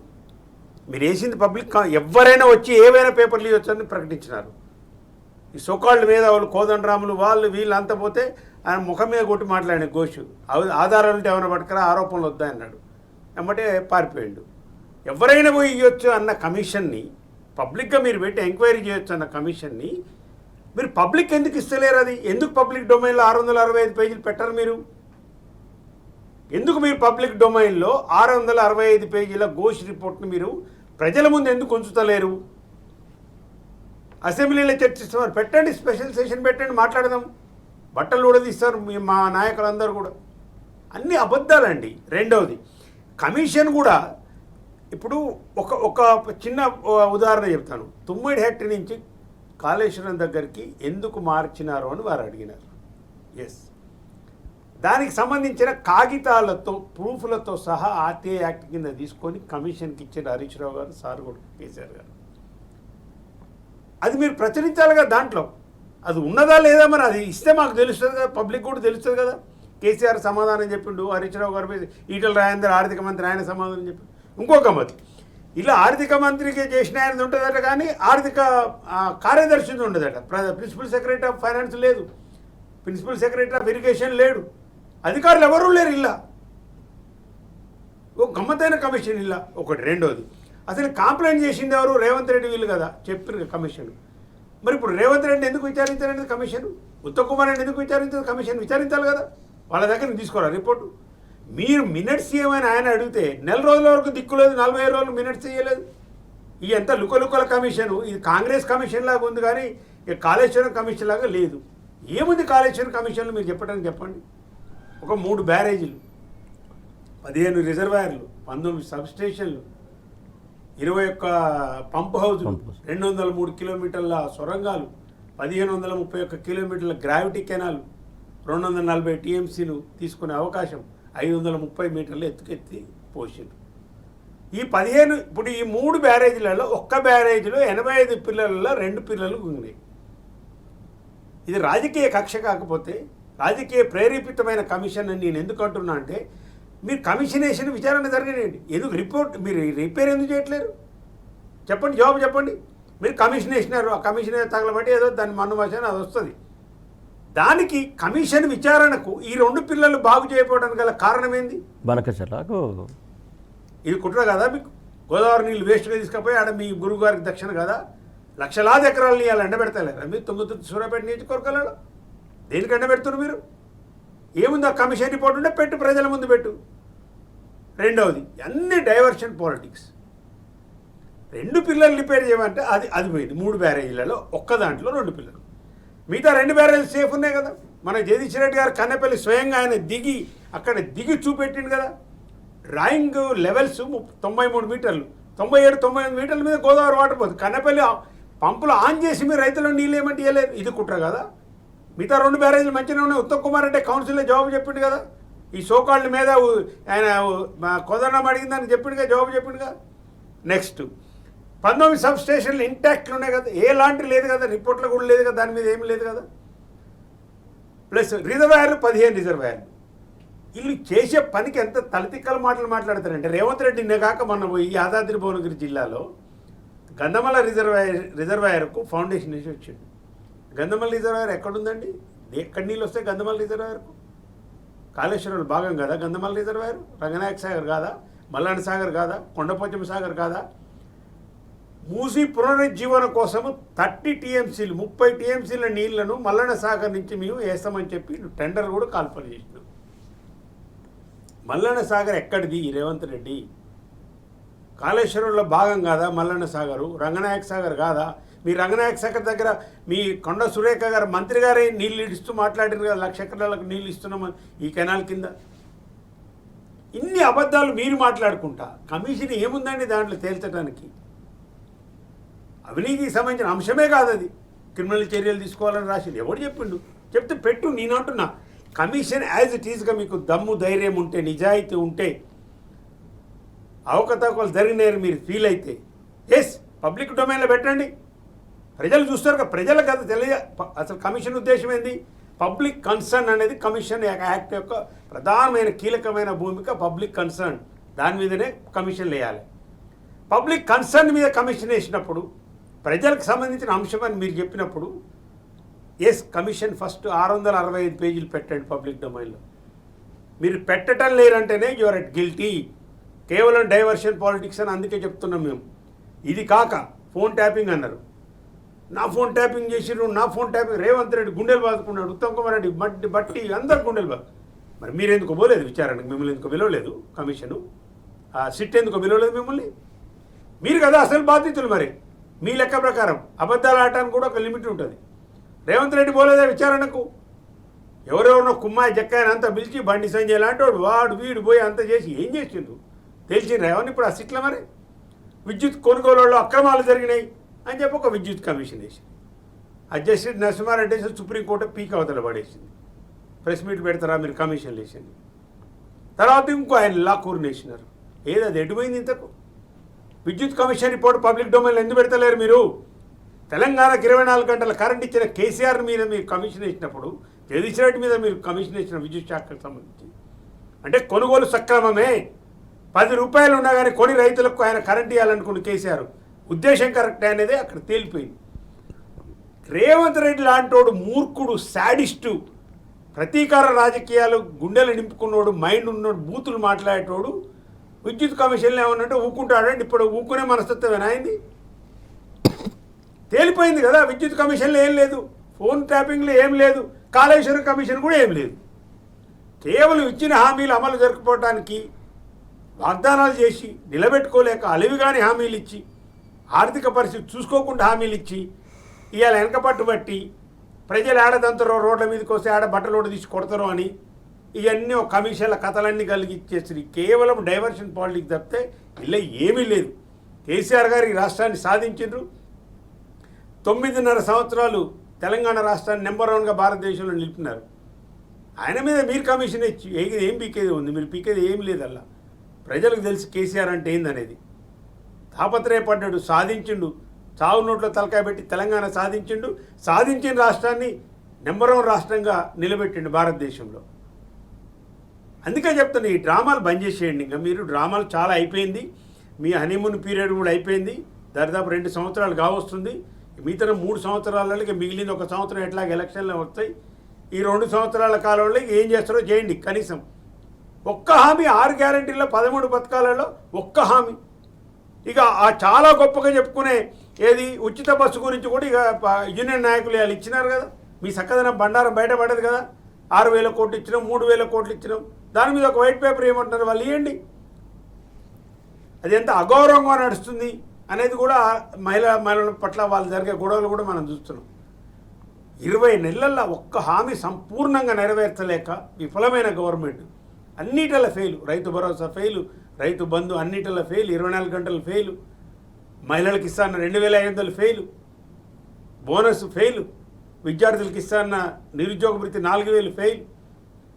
మీరు వేసింది పబ్లిక్, ఎవరైనా వచ్చి ఏవైనా పేపర్లు ఇవ్వచ్చని ప్రకటించినారు. ఈ సోకాళ్ళు మీద వాళ్ళు కోదండరాములు వీళ్ళు అంతా పోతే ఆయన ముఖం మీద కొట్టి మాట్లాడిన ఘోష్ ఆధారాలు ఉంటే ఏమైనా పట్టుకరా, ఆరోపణలు వద్దాయన్నాడు, ఎమ్మటే పారిపోయాడు. ఎవరైనా పోయి ఇవ్వచ్చు అన్న కమిషన్ని, పబ్లిక్గా మీరు పెట్టి ఎంక్వైరీ చేయొచ్చు అన్న కమిషన్ని మీరు పబ్లిక్ ఎందుకు ఇస్తలేరు? అది ఎందుకు పబ్లిక్ డొమైన్లో 665 పేజీలు పెట్టరు మీరు? ఎందుకు మీరు పబ్లిక్ డొమైన్లో 665 పేజీల ఘోష్ రిపోర్ట్ని మీరు ప్రజల ముందు ఎందుకు ఉంచుతలేరు? అసెంబ్లీలో చర్చిస్తున్నారు, పెట్టండి, స్పెషల్ సెషన్ పెట్టండి, మాట్లాడదాం. బట్టలు కూడా తీస్తారు మా నాయకులందరూ కూడా. అన్ని అబద్ధాలండి. రెండవది, కమిషన్ కూడా ఇప్పుడు ఒక చిన్న ఉదాహరణ చెప్తాను. తుమ్మిడి హెక్ట్ నుంచి కాళేశ్వరం దగ్గరికి ఎందుకు మార్చినారు అని వారు అడిగినారు. ఎస్, దానికి సంబంధించిన కాగితాలతో, ప్రూఫ్లతో సహా ఆర్టీఐ యాక్ట్ కింద తీసుకొని కమిషన్కి ఇచ్చిన హరీష్ రావు గారు, సార్ కూడా కేసీఆర్ గారు. అది మీరు ప్రచురించాలిగా. దాంట్లో అది ఉన్నదా లేదా మరి అది ఇస్తే మాకు తెలుస్తుంది కదా, పబ్లిక్ కూడా తెలుస్తుంది కదా. కేసీఆర్ సమాధానం చెప్పిండు, హరీష్ రావు గారు ఈటల రాజేందర్ ఆర్థిక మంత్రి, ఆయన సమాధానం చెప్పిండు. ఇంకొక మతి, ఇలా ఆర్థిక మంత్రికి చేసిన ఆయన ఉంటుందట, కానీ ఆర్థిక కార్యదర్శి ఉండదట. ప్రిన్సిపల్ సెక్రటరీ ఆఫ్ ఫైనాన్స్ లేదు, ప్రిన్సిపల్ సెక్రటరీ ఆఫ్ ఇరిగేషన్ లేడు, అధికారులు ఎవరూ లేరు. ఇలా ఒక గమ్మతైన కమిషన్ ఇలా ఒకటి. రెండోది, అసలు కంప్లైంట్ చేసింది ఎవరు? రేవంత్ రెడ్డి వీళ్ళు కదా చెప్పిన కమిషన్. మరి ఇప్పుడు రేవంత్ రెడ్డి ఎందుకు విచారించారనేది కమిషన్, ఉత్తమ్ కుమార్ రెడ్డి ఎందుకు విచారించారు? కమిషన్ విచారించాలి కదా, వాళ్ళ దగ్గర తీసుకోరా రిపోర్టు. మీరు మినిట్స్ ఏమైనా ఆయన అడిగితే 4 రోజుల వరకు దిక్కులేదు, 45 రోజులు మినిట్స్ చేయలేదు. ఈ ఎంత లుకలుకల కమిషను, ఇది కాంగ్రెస్ కమిషన్ లాగా ఉంది కానీ ఇక కాళేశ్వరం కమిషన్ లాగా లేదు. ఏముంది కాళేశ్వరం కమిషన్లు మీరు చెప్పండి. ఒక 3 బ్యారేజీలు, 15 రిజర్వాయర్లు, 19 సబ్స్టేషన్లు, 21 పంప్ హౌజులు, 203 కిలోమీటర్ల సొరంగాలు, 1531 కిలోమీటర్ల గ్రావిటీ కెనాలు, 240 టీఎంసీలు తీసుకునే అవకాశం, 530 మీటర్లు ఎత్తుకెత్తి పోసిండు. ఈ 15 ఇప్పుడు ఈ 3 బ్యారేజీలలో ఒక్క బ్యారేజీలో 85 పిల్లలలో 2 పిల్లలు ఉన్నాయి. ఇది రాజకీయ కక్ష కాకపోతే రాజకీయ ప్రేరేపితమైన కమిషన్ అని నేను ఎందుకు అంటున్నా అంటే, మీరు కమిషన్ వేసిన విచారణ జరగనండి, ఎందుకు రిపోర్ట్ మీరు రిపేర్ ఎందుకు చేయట్లేరు? చెప్పండి, జవాబు చెప్పండి. మీరు కమిషన్ వేసినారు, ఆ కమిషన్ తగలబట్టి ఏదో దాన్ని మన్నుమాసాన్ని అది వస్తుంది. దానికి కమిషన్ విచారణకు ఈ 2 పిల్లలు బాగు చేయకపోవడానికి గల కారణం ఏంది? బనకచర్లకు ఇది కుట్ర కదా మీకు? గోదావరి నీళ్ళు వేస్ట్గా తీసుకుపోయి ఆడ మీ గురువుగారికి దక్షిణ కదా, లక్షలాది ఎకరాలు నీళ్ళు ఎండబెడతలేరా మీరు? తుంగతుర్తి సూర్యాపేట నియోజకవర్గాలలో దేనికి ఎండబెడుతున్నారు మీరు? ఏముంది ఆ కమిషన్ రిపోర్ట్ ఉంటే పెట్టు, ప్రజల ముందు పెట్టు. రెండవది, అన్ని డైవర్షన్ పాలిటిక్స్. 2 పిల్లలు రిపేర్ చేయమంటే అది పోయింది. 3 బ్యారేజీలలో ఒక్క దాంట్లో 2 పిల్లలు, మిగతా 2 బ్యారేజీలు సేఫ్ ఉన్నాయి కదా. మన జగదీష్ రెడ్డి గారు కన్నెపల్లి స్వయంగా ఆయన అక్కడ దిగి చూపెట్టిండు కదా. డ్రాయింగ్ లెవెల్స్ 93 మీటర్లు, 97, 98 మీటర్ల మీద గోదావరి వాటర్ పోతుంది. కన్నెపల్లి పంపులు ఆన్ చేసి మీరు రైతులను నీళ్ళు ఏమంటే ఇవ్వలేదు. ఇది కుట్ర కదా. మిగతా 2 బ్యారేజీలు మంచిగా ఉన్నాయి. ఉత్తమ్ కుమార్ రెడ్డి కౌన్సిల్లో జవాబు చెప్పిండు కదా. ఈ సోకాళ్ళ మీద ఆయన కోదండం అడిగిందని చెప్పిండుగా, జవాబు చెప్పిండుగా. నెక్స్ట్ 19 సబ్ స్టేషన్లు ఇంటాక్ట్లు ఉన్నాయి కదా, ఏ లాంటి లేదు కదా, రిపోర్ట్లో కూడా లేదు కదా, దాని మీద ఏమీ లేదు కదా. ప్లస్ రిజర్వాయర్లు 15 రిజర్వాయర్లు. వీళ్ళు చేసే పనికి ఎంత తలతిక్కల మాటలు మాట్లాడతారంటే, రేవంత్ రెడ్డి నిన్నగాక మొన్న పోయి యాదాద్రి భువనగిరి జిల్లాలో గంధమల రిజర్వాయర్కు ఫౌండేషన్ వేసి వచ్చిండు. గంధమల రిజర్వాయర్ ఎక్కడుందండి? ఎక్కడి నీళ్ళు వస్తాయి గంధమల రిజర్వాయర్కు? కాళేశ్వరంలో భాగం కాదా గంధమల రిజర్వాయర్? రంగనాయక సాగర్ కాదా? మల్లాణ సాగర్ కాదా? కొండపోచమ్మ సాగర్ కాదా? మూసీ పునరుజ్జీవన కోసము 30 టీఎంసీలు 30 టీఎంసీల నీళ్లను మల్లన్న సాగర్ నుంచి మేము వేస్తామని చెప్పి టెండర్ కూడా కాల్పన చేసినాం. మల్లన్న సాగర్ ఎక్కడిది రేవంత్ రెడ్డి? కాళేశ్వరంలో భాగం కాదా మల్లన్న సాగరు? రంగనాయక సాగర్ కాదా? మీ రంగనాయక సాగర్ దగ్గర మీ కొండ సురేఖ గారు మంత్రి గారే నీళ్ళు ఇస్తూ మాట్లాడారు కదా, 1,00,000 ఎకరాలకు నీళ్ళు ఇస్తున్నామని ఈ కెనాల్ కింద. ఇన్ని అబద్ధాలు మీరు మాట్లాడుకుంటా కమిషన్ ఏముందండి దాంట్లో తేల్చడానికి? అవినీతికి సంబంధించిన అంశమే కాదు అది. క్రిమినల్ చర్యలు తీసుకోవాలని రాసింది ఎవడు చెప్పిండు? చెప్తే పెట్టు. నేనంటున్నా కమిషన్ యాజ్ ఇట్ ఈజ్గా మీకు దమ్ము ధైర్యం ఉంటే, నిజాయితీ ఉంటే, అవకతవకలు జరిగినాయని మీరు ఫీల్ అయితే ఎస్ పబ్లిక్ డొమైన్లో పెట్టండి. ప్రజలు చూస్తారు కదా, ప్రజలకు కదా తెలియ. అసలు కమిషన్ ఉద్దేశం ఏంది? పబ్లిక్ కన్సర్న్ అనేది కమిషన్ యాక్ట్ యొక్క ప్రధానమైన కీలకమైన భూమిక. పబ్లిక్ కన్సర్న్ దాని మీదనే కమిషన్ వేయాలి. పబ్లిక్ కన్సర్న్ మీద కమిషన్ వేసినప్పుడు ప్రజలకు సంబంధించిన అంశం అని మీరు చెప్పినప్పుడు ఎస్ కమిషన్ ఫస్ట్ 665 పేజీలు పెట్టండి పబ్లిక్ డొమైన్లో. మీరు పెట్టడం లేరంటేనే యువర్ ఎట్ గిల్టీ. కేవలం డైవర్షన్ పాలిటిక్స్ అని అందుకే చెప్తున్నాం మేము. ఇది కాక ఫోన్ ట్యాపింగ్ అన్నారు. నా ఫోన్ ట్యాపింగ్ చేసిర్రు, నా ఫోన్ ట్యాపింగ్. రేవంత్ రెడ్డి గుండెలు బాదుకున్నాడు, ఉత్తమ్ కుమార్ రెడ్డి బట్టి అందరు గుండెలు బాదు. మరి మీరు ఎందుకు పోలేదు విచారణకు? మిమ్మల్ని ఎందుకు పిలవలేదు కమిషను? ఆ సిట్ ఎందుకు పిలవలేదు మిమ్మల్ని? మీరు కదా అసలు బాధితులు. మరి మీ లెక్క ప్రకారం అబద్ధాలు ఆడటానికి కూడా ఒక లిమిట్ ఉంటుంది. రేవంత్ రెడ్డి పోలేదా విచారణకు? ఎవరెవరినో కుమ్మాయి జక్కాయని అంతా పిలిచి బండి సంజయ్ లాంటి వాడు వీడు పోయి అంత చేసి ఏం చేసిండ్రు తెలిసిండ్రు ఏమని? ఇప్పుడు ఆ సిట్ల మరి విద్యుత్ కొనుగోలులో అక్రమాలు జరిగినాయి అని చెప్పి ఒక విద్యుత్ కమిషన్ వేసింది. ఆ జస్టిస్ నరసింహారెడ్డి సుప్రీంకోర్టు పీక్ అవతల పడేసింది. ప్రెస్ మీట్ పెడతారా మీరు కమిషన్లు వేసింది. తర్వాత ఇంకో ఆయన లాకూరుని వేసినారు. ఏది అది ఎటుపోయింది ఇంతకు? విద్యుత్ కమిషన్ రిపోర్ట్ పబ్లిక్ డొమైన్లో ఎందుకు పెడతలేరు మీరు? తెలంగాణకు 24 గంటల కరెంట్ ఇచ్చిన కేసీఆర్ మీద మీరు కమిషన్ వేసినప్పుడు, జగదీష్ రెడ్డి మీద మీరు కమిషన్ వేసిన విద్యుత్ శాఖకు సంబంధించి అంటే కొనుగోలు సక్రమమే. 10 రూపాయలు ఉన్నా కానీ కొని రైతులకు ఆయన కరెంట్ ఇవ్వాలనుకున్న కేసీఆర్ ఉద్దేశం కరెక్ట్ అనేది అక్కడ తేలిపోయింది. రేవంత్ రెడ్డి లాంటోడు మూర్ఖుడు, శాడిస్టు, ప్రతీకార రాజకీయాలు గుండెలు నింపుకున్నోడు, మైండ్ ఉన్నోడు, బూతులు మాట్లాడేటోడు విద్యుత్ కమిషన్లో ఏమన్నట్టు ఊకుంటాడండి. ఇప్పుడు ఊకునే మనస్తత్వమేనా అయింది? తేలిపోయింది కదా. విద్యుత్ కమిషన్లో ఏం లేదు, ఫోన్ ట్యాపింగ్లో ఏం లేదు, కాళేశ్వరం కమిషన్ కూడా ఏం లేదు. కేవలం ఇచ్చిన హామీలు అమలు జరగకపోవడానికి వాగ్దానాలు చేసి నిలబెట్టుకోలేక అలివిగాని హామీలు ఇచ్చి, ఆర్థిక పరిస్థితి చూసుకోకుండా హామీలు ఇచ్చి, ఇవాళ వెనకపట్టు బట్టి ప్రజలు ఆడదంతరో రోడ్ల మీదకి వస్తే ఆడ బట్టలోడు తీసి కొడతారో అని ఇవన్నీ ఒక కమిషన్ల కథలన్నీ కలిగిచ్చేసి కేవలం డైవర్షన్ పాలిటిక్స్ తప్పితే ఇలా ఏమీ లేదు. కేసీఆర్ గారు ఈ రాష్ట్రాన్ని సాధించారు. 9.5 సంవత్సరాలు తెలంగాణ రాష్ట్రాన్ని నెంబర్ 1గా భారతదేశంలో నిలిపినారు. ఆయన మీద మీరు కమిషన్ ఇచ్చి ఏం పీకేది ఉంది? మీరు పీకేది ఏం లేదు. అలా ప్రజలకు తెలిసి కేసీఆర్ అంటే ఏందనేది. తాపత్రయపడ్డాడు, సాధించిండు. చావు నోట్లో తలకాయ పెట్టి తెలంగాణ సాధించిండు. సాధించిన రాష్ట్రాన్ని నెంబర్ 1 రాష్ట్రంగా నిలబెట్టిండు భారతదేశంలో. అందుకే చెప్తాను, ఈ డ్రామాలు బంద్ చేసేయండి. ఇంకా మీరు డ్రామాలు చాలా అయిపోయింది. మీ హనీమూన్ పీరియడ్ కూడా అయిపోయింది. దాదాపు 2 సంవత్సరాలు కావస్తుంది. మిగతా 3 సంవత్సరాలకి మిగిలిన 1 సంవత్సరం ఎట్లాగ ఎలక్షన్లు వస్తాయి. ఈ 2 సంవత్సరాల కాలంలో ఏం చేస్తారో చేయండి. కనీసం ఒక్క హామీ 6 గ్యారెంటీల్లో 13 పథకాలలో ఒక్క హామీ. ఇక ఆ చాలా గొప్పగా చెప్పుకునే ఏది ఉచిత బస్సు గురించి కూడా ఇక యూనియన్ నాయకులు వాళ్ళు ఇచ్చినారు కదా. మీ చక్కదనం బండారం బయటపడదు కదా. 6,000 కోట్లు ఇచ్చినాం, 3,000 కోట్లు ఇచ్చినాం. దాని మీద ఒక వైట్ పేపర్ ఏమంటున్నారు వాళ్ళు ఇవ్వండి. అది ఎంత అగౌరవంగా నడుస్తుంది అనేది కూడా మహిళల పట్ల వాళ్ళు జరిగే గొడవలు కూడా మనం చూస్తున్నాం. 20 నెలల్లో ఒక్క హామీ సంపూర్ణంగా నెరవేర్చలేక విఫలమైన గవర్నమెంట్. అన్నిటిలో ఫెయిల్. రైతు భరోసా ఫెయిల్, రైతు బంధు అన్నిటిలో ఫెయిల్, 24 గంటలు ఫెయిల్, మహిళలకు ఇస్తాన్న 2,500 ఫెయిల్, బోనస్ ఫెయిల్, విద్యార్థులకు ఇస్తాన్న నిరుద్యోగ భృతి 4,000 ఫెయిల్.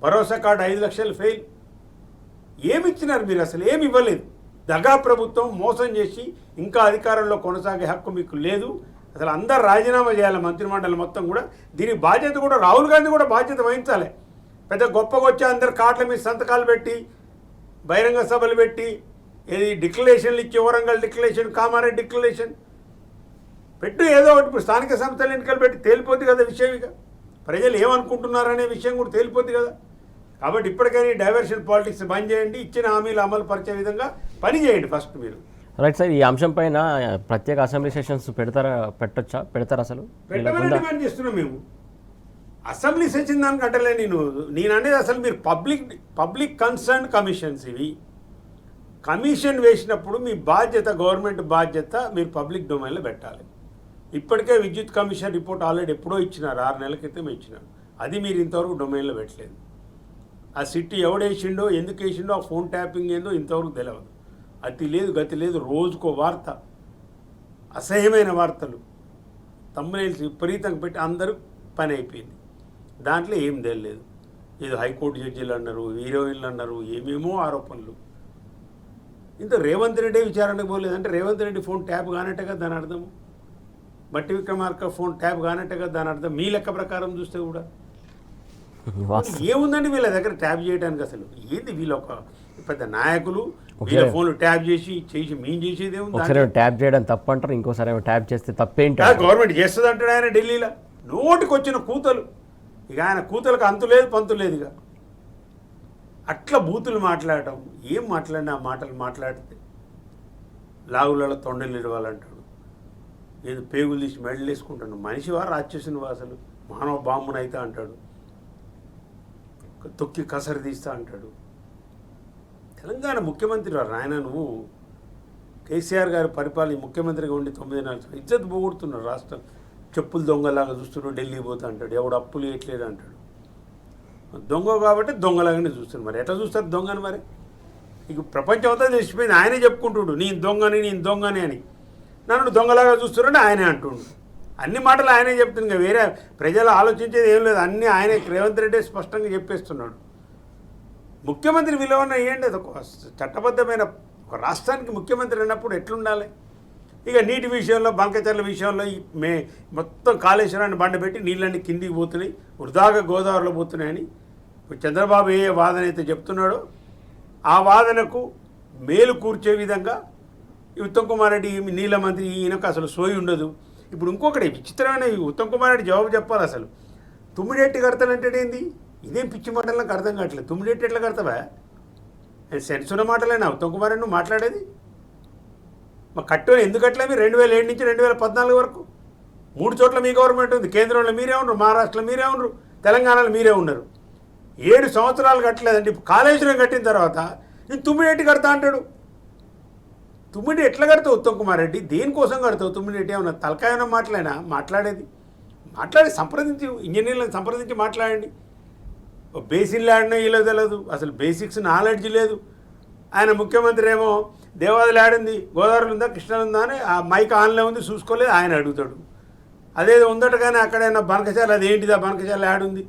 భరోసా కార్డు 5 లక్షలు ఫెయిల్. ఏమి ఇచ్చినారు మీరు? అసలు ఏమి ఇవ్వలేదు. దగా ప్రభుత్వం మోసం చేసి ఇంకా అధికారంలో కొనసాగే హక్కు మీకు లేదు. అసలు అందరు రాజీనామా చేయాలి, మంత్రిమండలి మొత్తం కూడా. దీనికి బాధ్యత కూడా రాహుల్ గాంధీ కూడా బాధ్యత వహించాలి. పెద్ద గొప్పగా వచ్చి అందరు కార్డుల మీద సంతకాలు పెట్టి బహిరంగ సభలు పెట్టి ఏది డిక్లరేషన్లు ఇచ్చి వరంగల్ డిక్లరేషన్, కామారెడ్డి డిక్లరేషన్ పెట్టు, ఏదో ఒకటి. ఇప్పుడు స్థానిక సంస్థల ఎన్నికలు పెట్టి తేలిపోద్ది కదా విషయం. ఇక ప్రజలు ఏమనుకుంటున్నారనే విషయం కూడా తేలిపోద్ది కదా. కాబట్టి ఇప్పటికైనా డైవర్షన్ పాలిటిక్స్ బంద్ చేయండి, ఇచ్చిన హామీలు అమలు పరిచే విధంగా పని చేయండి ఫస్ట్ మీరు. రైట్ సార్, ఈ అంశం పైన ప్రత్యేక అసెంబ్లీ సెషన్స్ పెడతారా అసలు? పెట్టమని డిమాండ్ చేస్తున్నాం మేము. అసెంబ్లీ సెషన్ దానికి అంటలే నేను అనేది అసలు మీరు పబ్లిక్ కన్సర్న్ కమిషన్స్ ఇవి. కమిషన్ వేసినప్పుడు మీ బాధ్యత, గవర్నమెంట్ బాధ్యత, మీరు పబ్లిక్ డొమైన్లో పెట్టాలి. ఇప్పటికే విద్యుత్ కమిషన్ రిపోర్ట్ ఆల్రెడీ ఎప్పుడో ఇచ్చినారు, 6 నెలల క్రితం ఇచ్చినారు. అది మీరు ఇంతవరకు డొమైన్లో పెట్టలేదు. ఆ సిట్టి ఎవడేసిండో, ఎందుకు వేసిండో, ఆ ఫోన్ ట్యాపింగ్ ఏందో ఇంతవరకు తెలియదు. అతి లేదు గతి లేదు, రోజుకో వార్త, అసహ్యమైన వార్తలు, తమ్మునేల్స్ విపరీతంగా పెట్టి అందరూ పని అయిపోయింది. దాంట్లో ఏం తెలియలేదు. ఏదో హైకోర్టు జడ్జీలు అన్నారు, హీరోయిన్లు అన్నారు, ఏమేమో ఆరోపణలు. ఇంత రేవంత్ రెడ్డి విచారణకు పోలేదంటే రేవంత్ రెడ్డి ఫోన్ ట్యాప్ కానట్టుగా దాని అర్థము, బట్టి విక్రమార్క ఫోన్ ట్యాప్ కానట్టుగా దాని అర్థం. మీ లెక్క ప్రకారం చూస్తే కూడా ఏముందండి వీళ్ళ దగ్గర ట్యాప్ చేయడానికి? అసలు ఏంది వీళ్ళ ఒక పెద్ద నాయకులు, వీళ్ళ ఫోన్లు ట్యాప్ చేసి మేము చేసేది ఏముంది? ట్యాప్ చేయడం తప్పు అంటారు, ఇంకోసారి ఏమో ట్యాప్ చేస్తే తప్పేంటి? గవర్నమెంట్ చేస్తుంది అంటాడు ఆయన ఢిల్లీలో. నోటికి వచ్చిన కూతలు, ఇక ఆయన కూతలకు అంతు లేదు పంతు లేదు. ఇక అట్లా బూతులు మాట్లాడటం, ఏం మాట్లాడినా మాటలు మాట్లాడితే లాగులలో తొండలు ఇవ్వాలంటాడు, ఏదో పేగులు తీసి మెడలు వేసుకుంటాడు. మనిషివా రాక్షసునివా? అసలు మానవ బాంబునైతా అంటాడు, తొక్కి కసరు తీస్తా అంటాడు. తెలంగాణ ముఖ్యమంత్రి ఆయన, నువ్వు కేసీఆర్ గారి పరిపాలన ముఖ్యమంత్రిగా ఉండి 9 నెలలు ఇజ్జత్ పోగొడుతున్నాడు. రాష్ట్రం చెప్పులు దొంగలాగా చూస్తున్నాడు, ఢిల్లీ పోతా అంటాడు, ఎవడు అప్పులు ఇవ్వట్లేదు అంటాడు. దొంగ కాబట్టి దొంగలాగానే చూస్తున్నాడు. మరి ఎట్లా చూస్తారు దొంగని? మరి ఇక ప్రపంచం అంతా తెలిసిపోయింది. ఆయనే చెప్పుకుంటుండు నేను దొంగని అని. నన్ను దొంగలాగా చూస్తున్నాడు ఆయనే అంటుండు. అన్ని మాటలు ఆయనే చెప్తుంది. ఇంకా వేరే ప్రజలు ఆలోచించేది ఏం లేదు. అన్నీ ఆయనే, రేవంత్ రెడ్డి స్పష్టంగా చెప్పేస్తున్నాడు. ముఖ్యమంత్రి విలువన ఇవ్వండి. అది ఒక చట్టబద్ధమైన ఒక రాష్ట్రానికి ముఖ్యమంత్రి అన్నప్పుడు ఎట్లుండాలి? ఇక నీటి విషయంలో, బంకచర్ల విషయంలో మొత్తం కాళేశ్వరాన్ని బండబెట్టి నీళ్ళన్నీ కిందికి పోతున్నాయి, వృధాగా గోదావరిలో పోతున్నాయని చంద్రబాబు ఏ వాదన అయితే చెప్తున్నాడో ఆ వాదనకు మేలు కూర్చే విధంగా ఉత్తమ్ కుమార్ రెడ్డి నీళ్ళ మంత్రి ఈయనకు అసలు సోయి ఉండదు. ఇప్పుడు ఇంకొకటి విచిత్రమైన ఉత్తమ్ కుమార్ రెడ్డి జవాబు చెప్పాలి. అసలు తుమ్మిడెట్టి కడతానంటే ఏంది? ఇదేం పిచ్చి మాటలు నాకు అర్థం కావట్లేదు. తుమ్మిడెట్టి ఎట్లా కడతావా? సెన్స్ ఉన్న మాటలేనా ఉత్తమ్ కుమార్ రెడ్డి నువ్వు మాట్లాడేది? మా కట్టుని ఎందుకు కట్టలే? మీరు 2007 నుంచి 2014 వరకు 3 చోట్ల మీ గవర్నమెంట్ ఉంది. కేంద్రంలో మీరే ఉన్నారు, మహారాష్ట్రలో మీరే ఉన్నారు, తెలంగాణలో మీరే ఉన్నారు. 7 సంవత్సరాలు కట్టలేదండి. కాళేశ్వరం కట్టిన తర్వాత నేను తుమ్మిడెట్టి కడతా అంటాడు. తుమ్మిడి ఎట్లా కడతావు ఉత్తమ్ కుమార్ రెడ్డి? దేనికోసం కడతావు తుమ్మిడెట్టి? ఏమన్నా తలకాయన మాట్లాడేది? మాట్లాడి సంప్రదించి, ఇంజనీర్లను సంప్రదించి మాట్లాడండి. బేసిన్లు ఆడినా ఇలా తెలియదు, అసలు బేసిక్స్ నాలెడ్జ్ లేదు. ఆయన ముఖ్యమంత్రి ఏమో దేవాదులు ఆడింది, గోదావరి ఉందా, కృష్ణ ఉందా అని ఆ మైక్ ఆన్లో ఉంది, చూసుకోలేదు, ఆయన అడుగుతాడు. అదేదో ఉందట కానీ అక్కడైనా బనకశాల, అదేంటిదా బనకశాల ఆడుంది,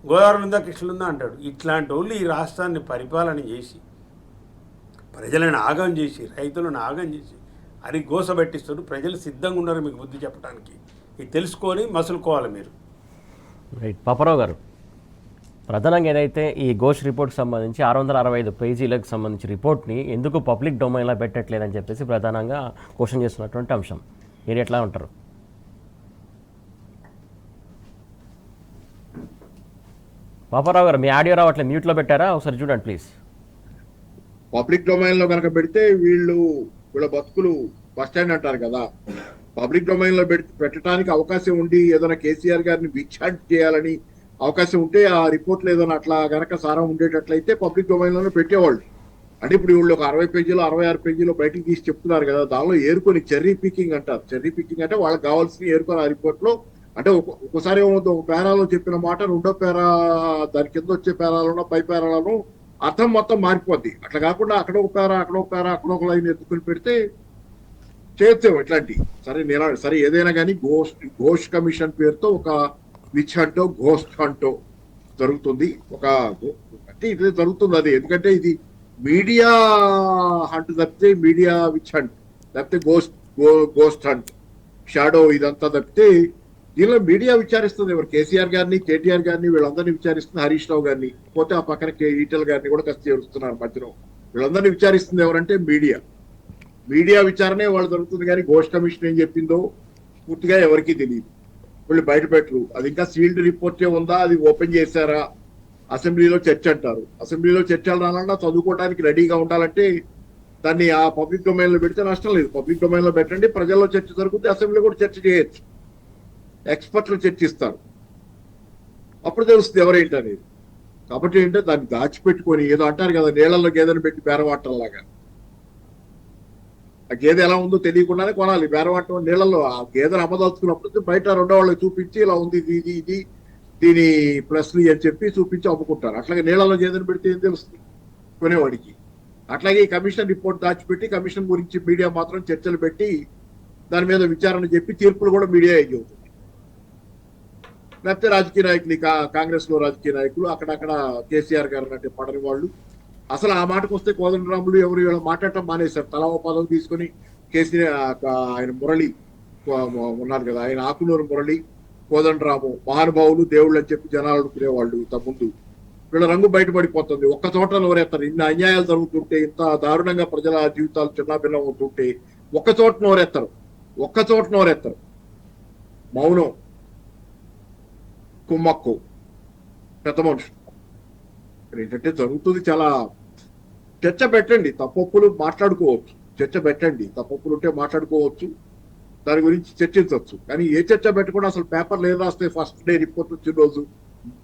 గోదావరి ఉందా, కృష్ణ ఉందా అంటాడు. ఇట్లాంటి వాళ్ళు ఈ రాష్ట్రాన్ని పరిపాలన చేసి ప్రజలను ఆగం చేసి, రైతులను ఆగం చేసి గోసబెట్టిస్తారు. ప్రజలు సిద్ధంగా ఉన్నారు మీకు బుద్ధి చెప్పడానికి. ఇది తెలుసుకొని మసులుకోవాలి మీరు. రైట్. పాపారావు గారు, ప్రధానంగా ఏదైతే ఈ ఘోష్ రిపోర్ట్కి సంబంధించి 665 పేజీలకు సంబంధించి రిపోర్ట్ని ఎందుకు పబ్లిక్ డొమైన్లో పెట్టట్లేదని చెప్పేసి ప్రధానంగా క్వశ్చన్ చేస్తున్నటువంటి అంశం, మీరు ఎట్లా ఉంటారు? పాపారావు గారు, మీ ఆడియో రావట్లేదు, మ్యూట్లో పెట్టారా? ఒకసారి చూడండి ప్లీజ్. పబ్లిక్ డొమైన్ లో కనుక పెడితే వీళ్ళ బతుకులు బస్ స్టాండ్ అంటారు కదా, పబ్లిక్ డొమైన్ లో పెట్టడానికి అవకాశం ఉండి ఏదైనా కేసీఆర్ గారిని విచారణ చేయాలని అవకాశం ఉంటే ఆ రిపోర్ట్లు ఏదైనా అట్లా గనక సారం ఉండేటట్లయితే పబ్లిక్ డొమైన్ లోనే పెట్టేవాళ్ళు. అంటే ఇప్పుడు వీళ్ళు ఒక 60 పేజీలు 66 పేజీలు బయటికి తీసి చెప్తున్నారు కదా, దానిలో ఏరుకొని చెర్రీ పికింగ్ అంటారు. చెర్రీ పికింగ్ అంటే వాళ్ళకి కావాల్సిన ఏరుకొని ఆ రిపోర్ట్ లో, అంటే ఒకసారి ఏమవుతుంది, ఒక పేరాలో చెప్పిన మాట రెండో పేరా దాని కింద వచ్చే పేరాలను పై పేరాలను అర్థం మొత్తం మారిపోద్ది. అట్లా కాకుండా అక్కడ ఒక పేరా అక్కడ ఒక లైన్ ఎత్తుకుని పెడితే చేయొచ్చేమో ఇట్లాంటి. సరే ఏదైనా కానీ ఘోష్ కమిషన్ పేరుతో ఒక విచ్ అంటో ఘోస్ట్ అంటో జరుగుతుంది. అంటే ఇది జరుగుతుంది అది. ఎందుకంటే ఇది మీడియా హంట్ తప్పితే, మీడియా విచ్ హంట్ తప్పితే, గోస్ట్ హంట్, షాడో ఇదంతా తప్పితే దీనిలో మీడియా విచారిస్తుంది ఎవరు? కేసీఆర్ గారిని, కేటీఆర్ గారిని, వీళ్ళందరినీ విచారిస్తుంది. హరీష్ రావు గారిని, పోతే ఆ పక్కన ఈటెల గారిని కూడా కసి చేరుస్తున్నారు మధ్యలో. వీళ్ళందరినీ విచారిస్తుంది ఎవరంటే మీడియా విచారణే వాళ్ళు జరుగుతుంది. కానీ ఘోష్ కమిషన్ ఏం చెప్పిందో పూర్తిగా ఎవరికీ తెలియదు. వీళ్ళు బయట పెట్టరు. అది ఇంకా సీల్డ్ రిపోర్టే ఉందా, అది ఓపెన్ చేశారా, అసెంబ్లీలో చర్చ అంటారు. అసెంబ్లీలో చర్చలు రావాలన్నా చదువుకోవడానికి రెడీగా ఉండాలంటే దాన్ని ఆ పబ్లిక్ డొమైన్ లో పెడితే నష్టం లేదు. పబ్లిక్ డొమైన్ లో పెట్టండి, ప్రజల్లో చర్చ జరుగుతుంది, అసెంబ్లీలో కూడా చర్చ చేయొచ్చు, ఎక్స్పర్ట్లు చర్చిస్తారు, అప్పుడు తెలుస్తుంది ఎవరేంటి అనేది. కాబట్టి ఏంటంటే దాన్ని దాచిపెట్టుకొని ఏదో అంటారు కదా, నీళ్లలో గేదెను పెట్టి బేరవాటంలాగా. ఆ గేదె ఎలా ఉందో తెలియకుండానే కొనాలి. బేరవాటం నీళ్లలో ఆ గేదెను అమ్మదలుచుకున్నప్పుడు బయట రెండో వాళ్ళు చూపించి ఇలా ఉంది, ఇది దీని ప్లస్లు అని చెప్పి చూపించి అమ్ముకుంటారు. అట్లాగే నీళ్లలో గేదెను పెడితే ఏం తెలుస్తుంది కొనేవాడికి. అట్లాగే ఈ కమిషన్ రిపోర్ట్ దాచిపెట్టి కమిషన్ గురించి మీడియా మాత్రం చర్చలు పెట్టి దాని మీద విచారణ చెప్పి తీర్పులు కూడా మీడియా ఏం చెబుతుంది. లేకపోతే రాజకీయ నాయకులు, కాంగ్రెస్ లో రాజకీయ నాయకులు అక్కడక్కడ కేసీఆర్ గారు అంటే పడని వాళ్ళు. అసలు ఆ మాటకు వస్తే కోదండరాములు ఎవరు వీళ్ళు మాట్లాడటం మానేశారు. తలా ఓ పదవి తీసుకొని ఆయన మురళి ఉన్నారు కదా, ఆయన ఆకునూరు మురళి, కోదండరాము మహానుభావులు, దేవుళ్ళు అని చెప్పి జనాలు అనుకునేవాళ్ళు. ముందు వీళ్ళ రంగు బయటపడిపోతుంది. ఒక్క చోట నోరెత్తారు. ఇన్ని అన్యాయాలు జరుగుతుంటే, ఇంత దారుణంగా ప్రజల జీవితాలు చిన్నాభిన్నం అవుతుంటే ఒక్క చోట నోరెత్తారు. మౌనం, కుమ్మక్కు, పెద్ద మనుషులు. ఏంటంటే జరుగుతుంది. చాలా చర్చ పెట్టండి, తప్పొప్పులు మాట్లాడుకోవచ్చు. చర్చ పెట్టండి, తప్పొప్పులు ఉంటే మాట్లాడుకోవచ్చు, దాని గురించి చర్చించవచ్చు. కానీ ఏ చర్చ పెట్టకుండా అసలు పేపర్లు ఏం రాస్తాయి? ఫస్ట్ డే రిపోర్ట్ వచ్చిన రోజు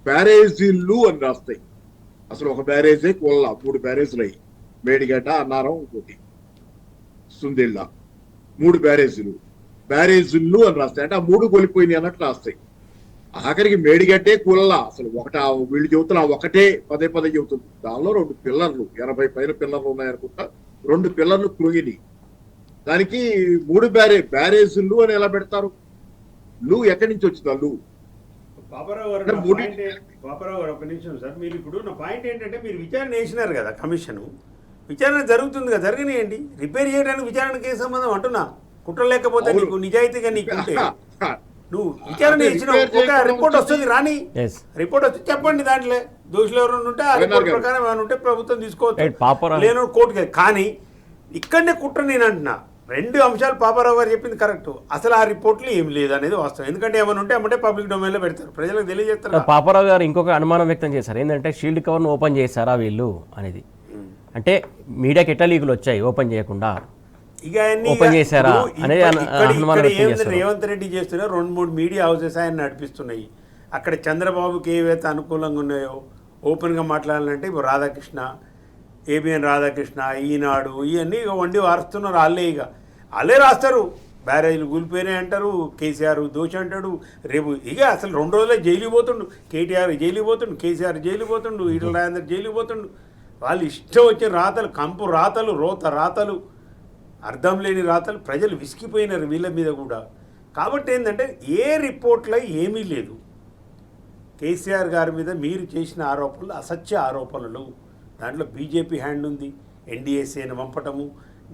బ్యారేజీలు అని రాస్తాయి. అసలు ఒక బ్యారేజే కోల్లా, 3 బ్యారేజీలు అయ్యి, మేడిగడ్డ, అన్నారం, ఇంకోటి సుందిళ్ళ, 3 బ్యారేజీలు అని రాస్తాయి. అంటే ఆ 3 కొలిపోయినాయి అన్నట్టు రాస్తాయి. ఆఖరికి మేడిగడ్డే కూలలా. అసలు వీళ్ళు చెబుతున్నా ఒకటే పదే చెబుతుంది. దానిలో 2 పిల్లర్లు, 80 పైన పిల్లర్లు ఉన్నాయనుకుంటా, 2 పిల్లర్లు కృంగిని. దానికి 3 బ్యారేజీలు అని ఎలా పెడతారు? ఎక్కడి నుంచి వచ్చిందా? పాపారావు గారు ఒక నిమిషం సార్. మీరు ఇప్పుడు నా పాయింట్ ఏంటంటే, మీరు విచారణ వేసినారు కదా, కమిషన్ విచారణ జరుగుతుంది కదా, జరగనియండి. రిపేర్ చేయడానికి విచారణకి ఏ సంబంధం అంటున్నా? కుట్ర లేకపోతే నీకు నిజాయితీగా నీకుంటే నువ్వు విచారణ చేసిన ఒక రిపోర్ట్ వస్తుంది, రాని రిపోర్ట్ వచ్చి చెప్పండి. దాంట్లో దోషులు ఎవరైనా ఉంటే ఆ రిపోర్ట్ ప్రకారం ఏమైనా ఉంటే ప్రభుత్వం తీసుకోవచ్చు, లేను కోర్టుకి. కానీ ఇక్కడనే కుట్ర నేను అంటున్నా. 2 అంశాలు పాపారావు గారు చెప్పింది కరెక్ట్. అసలు ఆ రిపోర్ట్లు ఏం లేదు అనేది వాస్తవం. ఎందుకంటే ఏమైనా ఉంటే అమ్మంటే పబ్లిక్ డొమైన్ లో పెడతారు, ప్రజలకు తెలియజేస్తారు. పాపారావు గారు ఇంకొక అనుమానం వ్యక్తం చేశారు, ఏంటంటే షీల్డ్ కవర్ను ఓపెన్ చేశారా వీళ్ళు అనేది. అంటే మీడియాకి ఎట్లా లీకులు వచ్చాయి ఓపెన్ చేయకుండా, ఇక ఓపెన్ చేశారా అనేది రేవంత్ రెడ్డి చేస్తున్న 2-3 మీడియా హౌసెస్ ఆయన నడిపిస్తున్నాయి. అక్కడ చంద్రబాబుకి ఏవైతే అనుకూలంగా ఉన్నాయో ఓపెన్గా మాట్లాడాలంటే ఇప్పుడు రాధాకృష్ణ, ఏబిఎన్ రాధాకృష్ణ, ఈనాడు, ఇవన్నీ ఇక వండి వారుస్తున్నారు. వాళ్ళే రాస్తారు. బ్యారేజీలు కూలిపోయినాయి అంటారు, కేసీఆర్ దోషి అంటాడు. రేపు ఇక అసలు 2 రోజులే జైలుకి పోతుండు, కేటీఆర్ జైలుకి పోతుండు, కేసీఆర్ జైలుకి పోతుండు, ఈటల రాజేందర్ జైలుకి పోతుండు. వాళ్ళు ఇష్టం వచ్చిన రాతలు, కంపు రాతలు, రాతలు, అర్థం లేని రాతలు, ప్రజలు విసిగిపోయినారు వీళ్ళ మీద కూడా. కాబట్టి ఏంటంటే ఏ రిపోర్ట్లో ఏమీ లేదు. కేసీఆర్ గారి మీద మీరు చేసిన ఆరోపణలు అసత్య ఆరోపణలు. దాంట్లో బీజేపీ హ్యాండ్ ఉంది, ఎన్డీఏసీని పంపటము,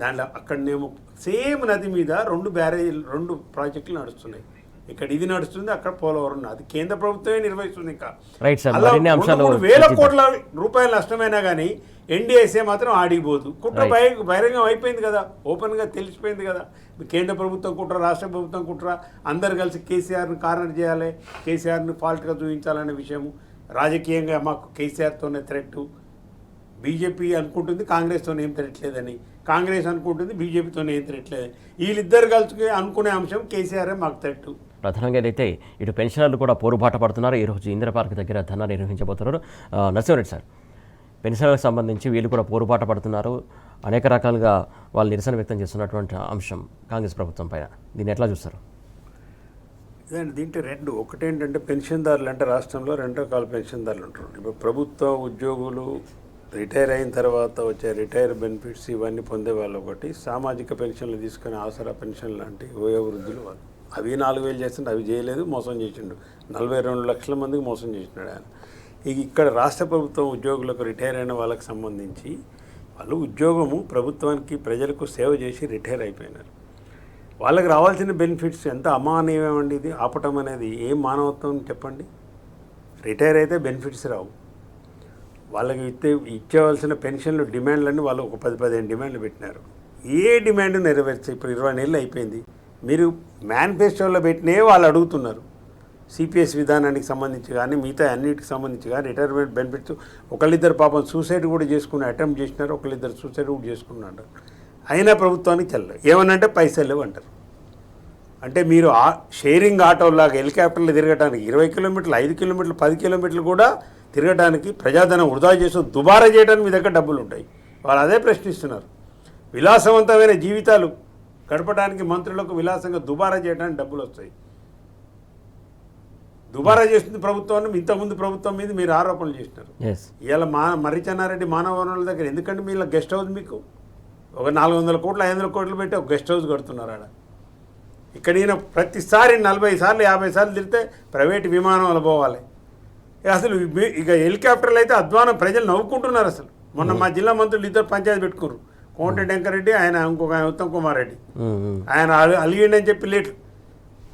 దాంట్లో అక్కడనేమో సేమ్ నది మీద 2 ప్రాజెక్టులు నడుస్తున్నాయి. ఇక్కడ ఇది నడుస్తుంది, అక్కడ పోలవరం. అది కేంద్ర ప్రభుత్వమే నిర్వహిస్తుంది. ఇంకా అలా 3,000 కోట్ల రూపాయలు నష్టమైనా కానీ ఎన్డీఏసీ మాత్రం ఆడిపోదు. కుట్ర బహిరంగం అయిపోయింది కదా, ఓపెన్గా తెలిసిపోయింది కదా. కేంద్ర ప్రభుత్వం కుట్ర, రాష్ట్ర ప్రభుత్వం కుట్ర, అందరు కలిసి కేసీఆర్ని కార్నర్ చేయాలి, కేసీఆర్ని ఫాల్ట్గా చూపించాలనే విషయము. రాజకీయంగా మాకు కేసీఆర్తోనే థ్రెట్. బీజేపీ అనుకుంటుంది కాంగ్రెస్తోనే ఏం థ్రెట్ లేదని, కాంగ్రెస్ అనుకుంటుంది బీజేపీతోనే ఏం థ్రెట్ లేదని. వీళ్ళిద్దరు కలిసి అనుకునే అంశం కేసీఆరే మాకు థ్రెట్. ప్రధానంగా అయితే ఇటు పెన్షనర్లు కూడా పోరుబాట పడుతున్నారు. ఈరోజు ఇందిరా పార్క్ దగ్గర ధర్నా నిర్వహించబోతున్నారు. నరసింహారెడ్డి సార్, పెన్షనర్లకు సంబంధించి వీళ్ళు కూడా పోరుబాట పడుతున్నారు. అనేక రకాలుగా వాళ్ళు నిరసన వ్యక్తం చేస్తున్నటువంటి అంశం కాంగ్రెస్ ప్రభుత్వం పైన, దీన్ని ఎట్లా చూస్తారు? దీంట్లో 2 ఒకటేంటంటే పెన్షన్దారులు అంటే రాష్ట్రంలో 2 రకాల పెన్షన్దారులు ఉంటారు. ఇప్పుడు ప్రభుత్వ ఉద్యోగులు రిటైర్ అయిన తర్వాత వచ్చే రిటైర్ బెనిఫిట్స్ ఇవన్నీ పొందే వాళ్ళు ఒకటి, సామాజిక పెన్షన్లు తీసుకుని ఆసరా పెన్షన్ లాంటి వయోవృద్ధులు వాళ్ళు. అవి 4,000 చేస్తుంటే అవి చేయలేదు, మోసం చేసిండు. 42 లక్షల మందికి మోసం చేసినాడు ఆయన. ఇక్కడ రాష్ట్ర ప్రభుత్వం ఉద్యోగులకు రిటైర్ అయిన వాళ్ళకి సంబంధించి వాళ్ళు ఉద్యోగము ప్రభుత్వానికి ప్రజలకు సేవ చేసి రిటైర్ అయిపోయినారు. వాళ్ళకి రావాల్సిన బెనిఫిట్స్ ఎంత అమానీయమండి ఇది ఆపటం అనేది. ఏం మానవత్వం చెప్పండి. రిటైర్ అయితే బెనిఫిట్స్ రావు. వాళ్ళకి ఇచ్చేవలసిన పెన్షన్లు డిమాండ్లన్నీ వాళ్ళు ఒక 10-15 డిమాండ్లు పెట్టినారు. ఏ డిమాండ్ నెరవేర్చే ఇప్పుడు 20 నెలలు అయిపోయింది. మీరు మేనిఫెస్టోలో పెట్టినే వాళ్ళు అడుగుతున్నారు. సిపిఎస్ విధానానికి సంబంధించి కానీ మిగతా అన్నిటికి సంబంధించి కానీ రిటైర్మెంట్ బెనిఫిట్స్ ఒకళ్ళిద్దరు పాపం సూసైడ్ కూడా చేసుకుని అటెంప్ట్ చేసినారు, ఒకళ్ళిద్దరు సూసైడ్ కూడా చేసుకున్నారు. అయినా ప్రభుత్వానికి చెల్లదు. ఏమనంటే పైసలు లేవు అంటారు. అంటే మీరు షేరింగ్ ఆటోలాగా హెలికాప్టర్లు తిరగడానికి 20 కిలోమీటర్లు, 5 కిలోమీటర్లు, 10 కిలోమీటర్లు కూడా తిరగడానికి ప్రజాధనం వృధా చేసి దుబారా చేయడానికి మీ దగ్గర డబ్బులు ఉంటాయి. వాళ్ళు అదే ప్రశ్నిస్తున్నారు. విలాసవంతమైన జీవితాలు గడపడానికి మంత్రులకు విలాసంగా దుబారా చేయడానికి డబ్బులు వస్తాయి. దుబారా చేస్తుంది ప్రభుత్వాన్ని. ఇంతకుముందు ప్రభుత్వం మీద మీరు ఆరోపణలు చేసినారు. ఇవాళ మర్రి చెన్నారెడ్డి మానవ వనరుల దగ్గర ఎందుకంటే మీ గెస్ట్ హౌస్ మీకు ఒక 400 కోట్లు 500 కోట్లు పెట్టి ఒక గెస్ట్ హౌస్ కడుతున్నారు ఆడ. ఇక్కడ ఈయన ప్రతిసారి 40 సార్లు 50 సార్లు తిరిగితే ప్రైవేట్ విమానాలు పోవాలి. అసలు ఇక హెలికాప్టర్లు అయితే అధ్వానం, ప్రజలు నవ్వుకుంటున్నారు. అసలు మొన్న మా జిల్లా మంత్రులు ఇద్దరు పంచాయతీ పెట్టుకున్నారు. కోమటిరెడ్డి వెంకరెడ్డి, ఆయన ఇంకొక ఆయన ఉత్తమ్ కుమార్ రెడ్డి, ఆయన అలిగిండని చెప్పి లేట్లు.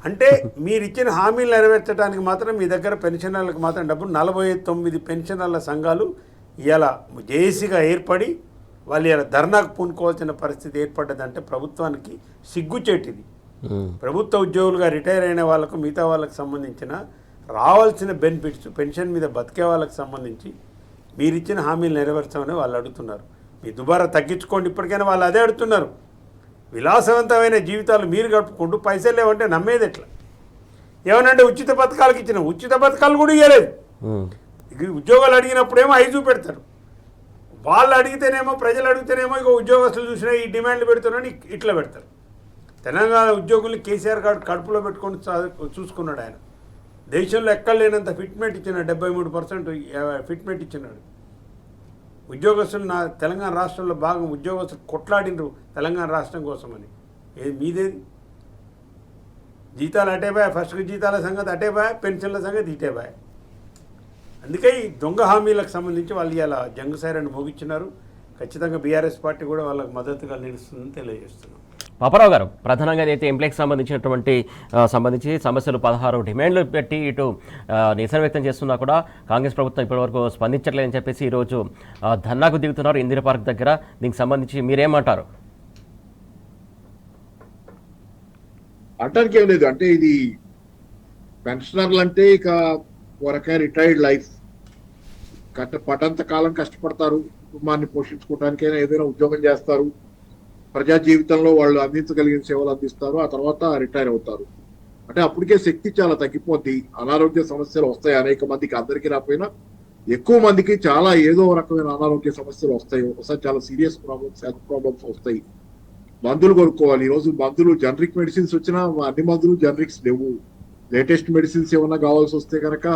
అంటే మీరు ఇచ్చిన హామీలు నెరవేర్చడానికి మాత్రం మీ దగ్గర పెన్షనర్లకు మాత్రం డబ్బులు 49 పెన్షనర్ల సంఘాలు ఇలా జేఏసీగా ఏర్పడి వాళ్ళు ఇలా ధర్నాకు పూనుకోవాల్సిన పరిస్థితి ఏర్పడ్డదంటే ప్రభుత్వానికి సిగ్గుచేటిది. ప్రభుత్వ ఉద్యోగులుగా రిటైర్ అయిన వాళ్ళకు మిగతా వాళ్ళకి సంబంధించిన రావాల్సిన బెనిఫిట్స్ పెన్షన్ మీద బతికే వాళ్ళకి సంబంధించి మీరు ఇచ్చిన హామీలు నెరవేర్చమని వాళ్ళు అడుగుతున్నారు. మీ దుబారా తగ్గించుకోండి. ఇప్పటికైనా వాళ్ళు అదే అడుగుతున్నారు. విలాసవంతమైన జీవితాలు మీరు గడుపుకుంటూ పైసలు లేవంటే నమ్మేది ఎట్లా? ఏమనంటే ఉచిత పథకాలకు ఇచ్చిన ఉచిత పథకాలు కూడా ఇవ్వలేదు. ఉద్యోగాలు అడిగినప్పుడేమో 5 చూపెడతారు. వాళ్ళు అడిగితేనేమో ప్రజలు అడిగితేనేమో ఇక ఉద్యోగస్తులు చూసినా ఈ డిమాండ్లు పెడుతున్నారని ఇట్లా పెడతారు. తెలంగాణ ఉద్యోగుల్ని కేసీఆర్ కడుపులో పెట్టుకొని చూసుకున్నాడు ఆయన. దేశంలో ఎక్కడ లేనంత ఫిట్మెంట్ ఇచ్చినాడు. 73% ఫిట్మెంట్ ఇచ్చినాడు. ఉద్యోగస్తులు తెలంగాణ రాష్ట్రంలో బాగా ఉద్యోగస్తులు కొట్లాడినరు తెలంగాణ రాష్ట్రం కోసమని. మీదేది? జీతాలు అటేబాయ్, ఫస్ట్ జీతాల సంగతి అటేబాయ్, పెన్షన్ల సంగతి ఇటేబాయ్. అందుకే ఈ దొంగ హామీలకు సంబంధించి వాళ్ళు ఇలా జంగు సైరన్ మోగించినారు. ఖచ్చితంగా బీఆర్ఎస్ పార్టీ కూడా వాళ్ళకు మద్దతుగా నిలుస్తుందని తెలియజేస్తున్నాం. పాపారావు గారు, ప్రధానంగా అయితే ఎంప్లాయ్కి సంబంధించి సమస్యలు 16 డిమాండ్లు పెట్టి ఇటు నిరసన వ్యక్తం చేస్తున్నా కూడా కాంగ్రెస్ ప్రభుత్వం ఇప్పటివరకు స్పందించట్లేదని చెప్పేసి ఈరోజు ధర్నాకు దిగుతున్నారు ఇందిరా పార్క్ దగ్గర. దీనికి సంబంధించి మీరేమంటారు? అంటానికి ఏం లేదు. అంటే ఇది పెన్షనర్లు అంటే ఇక వరకే రిటైర్డ్ లైఫ్ పటంత కాలం కష్టపడతారు, కుటుంబాన్ని పోషించుకోవడానికైనా ఏదైనా ఉద్యోగం చేస్తారు, ప్రజా జీవితంలో వాళ్ళు అందించగలిగిన సేవలు అందిస్తారు, ఆ తర్వాత రిటైర్ అవుతారు. అంటే అప్పటికే శక్తి చాలా తగ్గిపోద్ది, అనారోగ్య సమస్యలు వస్తాయి. అనేక మందికి, అందరికీ రాకపోయినా ఎక్కువ మందికి చాలా ఏదో రకమైన అనారోగ్య సమస్యలు వస్తాయి. ఒకసారి చాలా సీరియస్ ప్రాబ్లమ్స్, హెల్త్ ప్రాబ్లమ్స్ వస్తాయి. మందులు కొనుక్కోవాలి. ఈరోజు మందులు జనరిక్ మెడిసిన్స్ వచ్చినా అన్ని మందులు జనరిక్స్ లేవు. లేటెస్ట్ మెడిసిన్స్ ఏమన్నా కావాల్సి వస్తే కనుక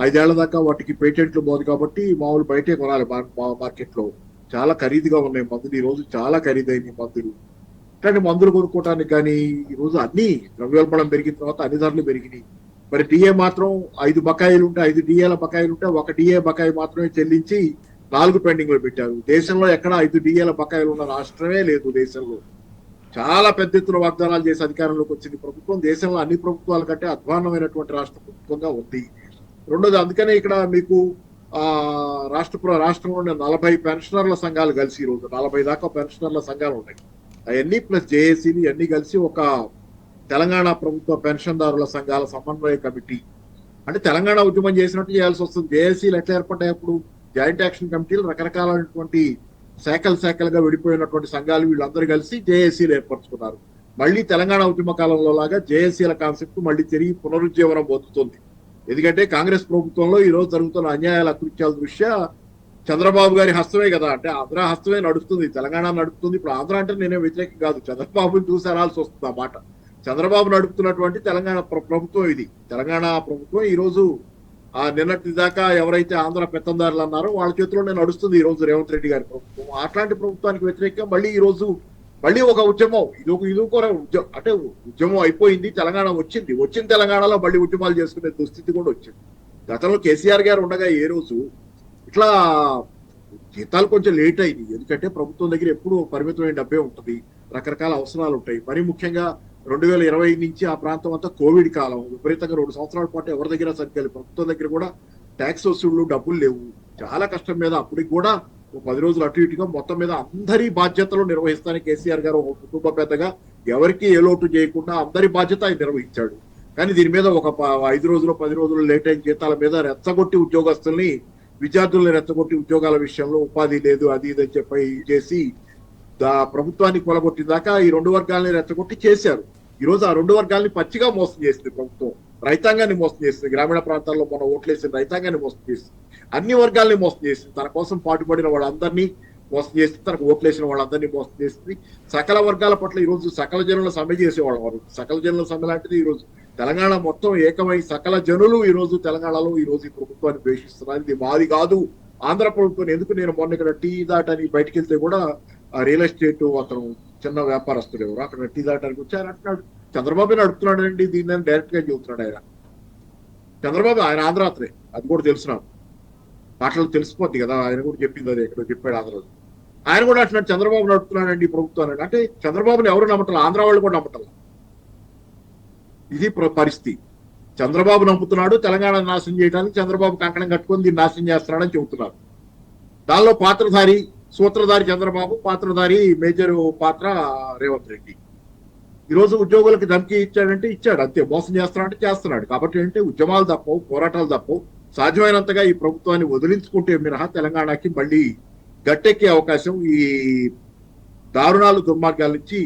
5 ఏళ్ల దాకా వాటికి పేటెంట్లు పోదు కాబట్టి మామూలు బయటే కొనాలి. మార్కెట్లో చాలా ఖరీదుగా ఉన్నాయి మందులు. ఈ రోజు చాలా ఖరీదైన మందులు. కానీ మందులు కొనుక్కోవటానికి కానీ ఈరోజు అన్ని ద్రవ్యోల్బణం పెరిగిన తర్వాత అన్ని ధరలు పెరిగినాయి. మరి డిఏ మాత్రం 5 బకాయిలు ఉంటే 5 డిఏల బకాయిలు ఉంటే 1 డిఏ బకాయి మాత్రమే చెల్లించి 4 పెండింగ్ లో పెట్టారు. దేశంలో ఎక్కడ 5 డిఏల బకాయిలు ఉన్న రాష్ట్రమే లేదు. దేశంలో చాలా పెద్ద ఎత్తున వాగ్దానాలు చేసి అధికారంలోకి వచ్చింది ప్రభుత్వం. దేశంలో అన్ని ప్రభుత్వాల కంటే అధ్వాన్నమైనటువంటి రాష్ట్ర ప్రభుత్వంగా ఉంది. రెండోది, అందుకనే ఇక్కడ మీకు రాష్ట్రంలో 40 పెన్షనర్ల సంఘాలు కలిసి ఈరోజు 40 దాకా పెన్షనర్ల సంఘాలు ఉన్నాయి. అవన్నీ ప్లస్ జేఏసీని అన్ని కలిసి ఒక తెలంగాణ ప్రభుత్వ పెన్షన్దారుల సంఘాల సమన్వయ కమిటీ, అంటే తెలంగాణ ఉద్యమం చేసినట్టు చేయాల్సి వస్తుంది. జేఏసీలు ఎట్లా ఏర్పడ్డాయి? అప్పుడు జాయింట్ యాక్షన్ కమిటీలు రకరకాలైనటువంటి శాఖలుగా విడిపోయినటువంటి సంఘాలు వీళ్ళందరూ కలిసి జేఏసీలు ఏర్పరచుకున్నారు. మళ్ళీ తెలంగాణ ఉద్యమ కాలంలో లాగా జేఏసీల కాన్సెప్ట్ మళ్ళీ తిరిగి పునరుజ్జీవనం పొందుతుంది. ఎందుకంటే కాంగ్రెస్ ప్రభుత్వంలో ఈ రోజు జరుగుతున్న అన్యాయాల అకృత్యాల దృష్ట్యా చంద్రబాబు గారి హస్తమే కదా, అంటే ఆంధ్ర హస్తమే నడుస్తుంది, తెలంగాణ నడుపుతుంది. ఇప్పుడు ఆంధ్ర అంటే నేనే వ్యతిరేకం కాదు, చంద్రబాబుని చూసి అనాల్సి వస్తుంది ఆ మాట. చంద్రబాబు నడుపుతున్నటువంటి తెలంగాణ ప్రభుత్వం ఇది. తెలంగాణ ప్రభుత్వం ఈ రోజు నిన్నటి దాకా ఎవరైతే ఆంధ్ర పెత్తందారులు అన్నారో వాళ్ళ చేతిలోనే నడుస్తుంది ఈ రోజు రేవంత్ రెడ్డి గారి ప్రభుత్వం. అట్లాంటి ప్రభుత్వానికి వ్యతిరేకంగా మళ్ళీ ఈ రోజు ఒక ఉద్యమం, ఉద్యమం అయిపోయింది. తెలంగాణ వచ్చిన తెలంగాణలో మళ్ళీ ఉద్యమాలు చేసుకునే దుస్థితి కూడా వచ్చింది. గతంలో కేసీఆర్ గారు ఉండగా ఏ రోజు ఇట్లా జీతాలు కొంచెం లేట్ అయింది. ఎందుకంటే ప్రభుత్వం దగ్గర ఎప్పుడు పరిమితమైన డబ్బే ఉంటుంది, రకరకాల అవసరాలు ఉంటాయి. మరీ ముఖ్యంగా 2020 నుంచి ఆ ప్రాంతం అంతా కోవిడ్ కాలం, విపరీతంగా 2 సంవత్సరాల పాటు ఎవరి దగ్గర సరిగ్గా ప్రభుత్వం దగ్గర కూడా ట్యాక్స్ వసూళ్లు డబ్బులు లేవు. చాలా కష్టం మీద అప్పటికి కూడా 10 రోజులు అటు ఇటుగా మొత్తం మీద అందరి బాధ్యతలు నిర్వహిస్తానికి కేసీఆర్ గారు ఒక కుటుంబ పెద్దగా ఎవరికి ఏ లోటు చేయకుండా అందరి బాధ్యత ఆయన నిర్వహించాడు. కానీ దీని మీద ఒక 5 రోజులు 10 రోజులు లేట్ అయిన జీతాల మీద రెచ్చగొట్టి ఉద్యోగస్తుల్ని, విద్యార్థుల్ని రెచ్చగొట్టి ఉద్యోగాల విషయంలో ఉపాధి లేదు అది ఇది అని చెప్పి చేసి ప్రభుత్వాన్ని కొలగొట్టిన దాకా ఈ 2 వర్గాలని రెచ్చగొట్టి చేశారు. ఈ రోజు ఆ 2 వర్గాలని పచ్చిగా మోసం చేసింది ప్రభుత్వం. రైతాంగాన్ని మోసం చేసింది, గ్రామీణ ప్రాంతాల్లో మన ఓట్లేసిన రైతాంగాన్ని మోసం చేసింది, అన్ని వర్గాల్ని మోసం చేసింది, తన కోసం పాటుపడిన వాళ్ళందరినీ మోసం చేసింది, తనకు ఓట్లేసిన వాళ్ళందరినీ మోసం చేసింది. సకల వర్గాల పట్ల ఈ రోజు సకల జనుల సమ్మె చేసేవాళ్ళు. వారు సకల జనుల సమ్మె లాంటిది ఈ రోజు తెలంగాణ మొత్తం ఏకమై సకల జనులు ఈ రోజు తెలంగాణలో ఈ రోజు ఈ ప్రభుత్వాన్ని ద్వేషిస్తున్నారు. ఇది మాది కాదు ఆంధ్ర ప్రభుత్వం. ఎందుకు నేను మొన్న ఇక్కడ టీ దాటని బయటకు వెళ్తే కూడా రియల్ ఎస్టేట్ అతను చిన్న వ్యాపారస్తుడు ఎవరు అక్కడ టీ దాటానికి వచ్చి ఆయన అంటున్నాడు, చంద్రబాబు నడుపుతున్నాడు అండి దీన్ని డైరెక్ట్ గా చెబుతున్నాడు ఆయన. చంద్రబాబు ఆయన ఆంధ్రాత్రే, అది కూడా తెలుసు నాకు, మాటలు తెలిసిపోద్ది కదా, ఆయన కూడా చెప్పింది అది ఎక్కడో చెప్పాడు ఆంధ్రలో. ఆయన కూడా అంటున్నాడు చంద్రబాబు నడుపుతున్నాడండి ప్రభుత్వాన్ని. అంటే చంద్రబాబుని ఎవరు నమ్మటం, ఆంధ్ర వాళ్ళు కూడా నమ్మటం. ఇది పరిస్థితి. చంద్రబాబు నమ్ముతున్నాడు తెలంగాణ నాశనం చేయడానికి, చంద్రబాబు కంకణం కట్టుకొని దీన్ని నాశనం చేస్తున్నాడని చెబుతున్నారు. దానిలో పాత్రధారి సూత్రధారి చంద్రబాబు, పాత్రధారి మేజర్ పాత్ర రేవంత్ రెడ్డి. ఈరోజు ఉద్యోగులకు ధమ్కి ఇచ్చాడంటే ఇచ్చాడు, అంతే. మోసం చేస్తున్నాడంటే చేస్తున్నాడు. కాబట్టి ఏంటంటే ఉద్యమాలు తప్పవు, పోరాటాలు తప్పవు. సాధ్యమైనంతగా ఈ ప్రభుత్వాన్ని వదిలించుకుంటే మినహా తెలంగాణకి మళ్ళీ గట్టెక్కే అవకాశం, ఈ దారుణాలు దుర్మార్గాల నుంచి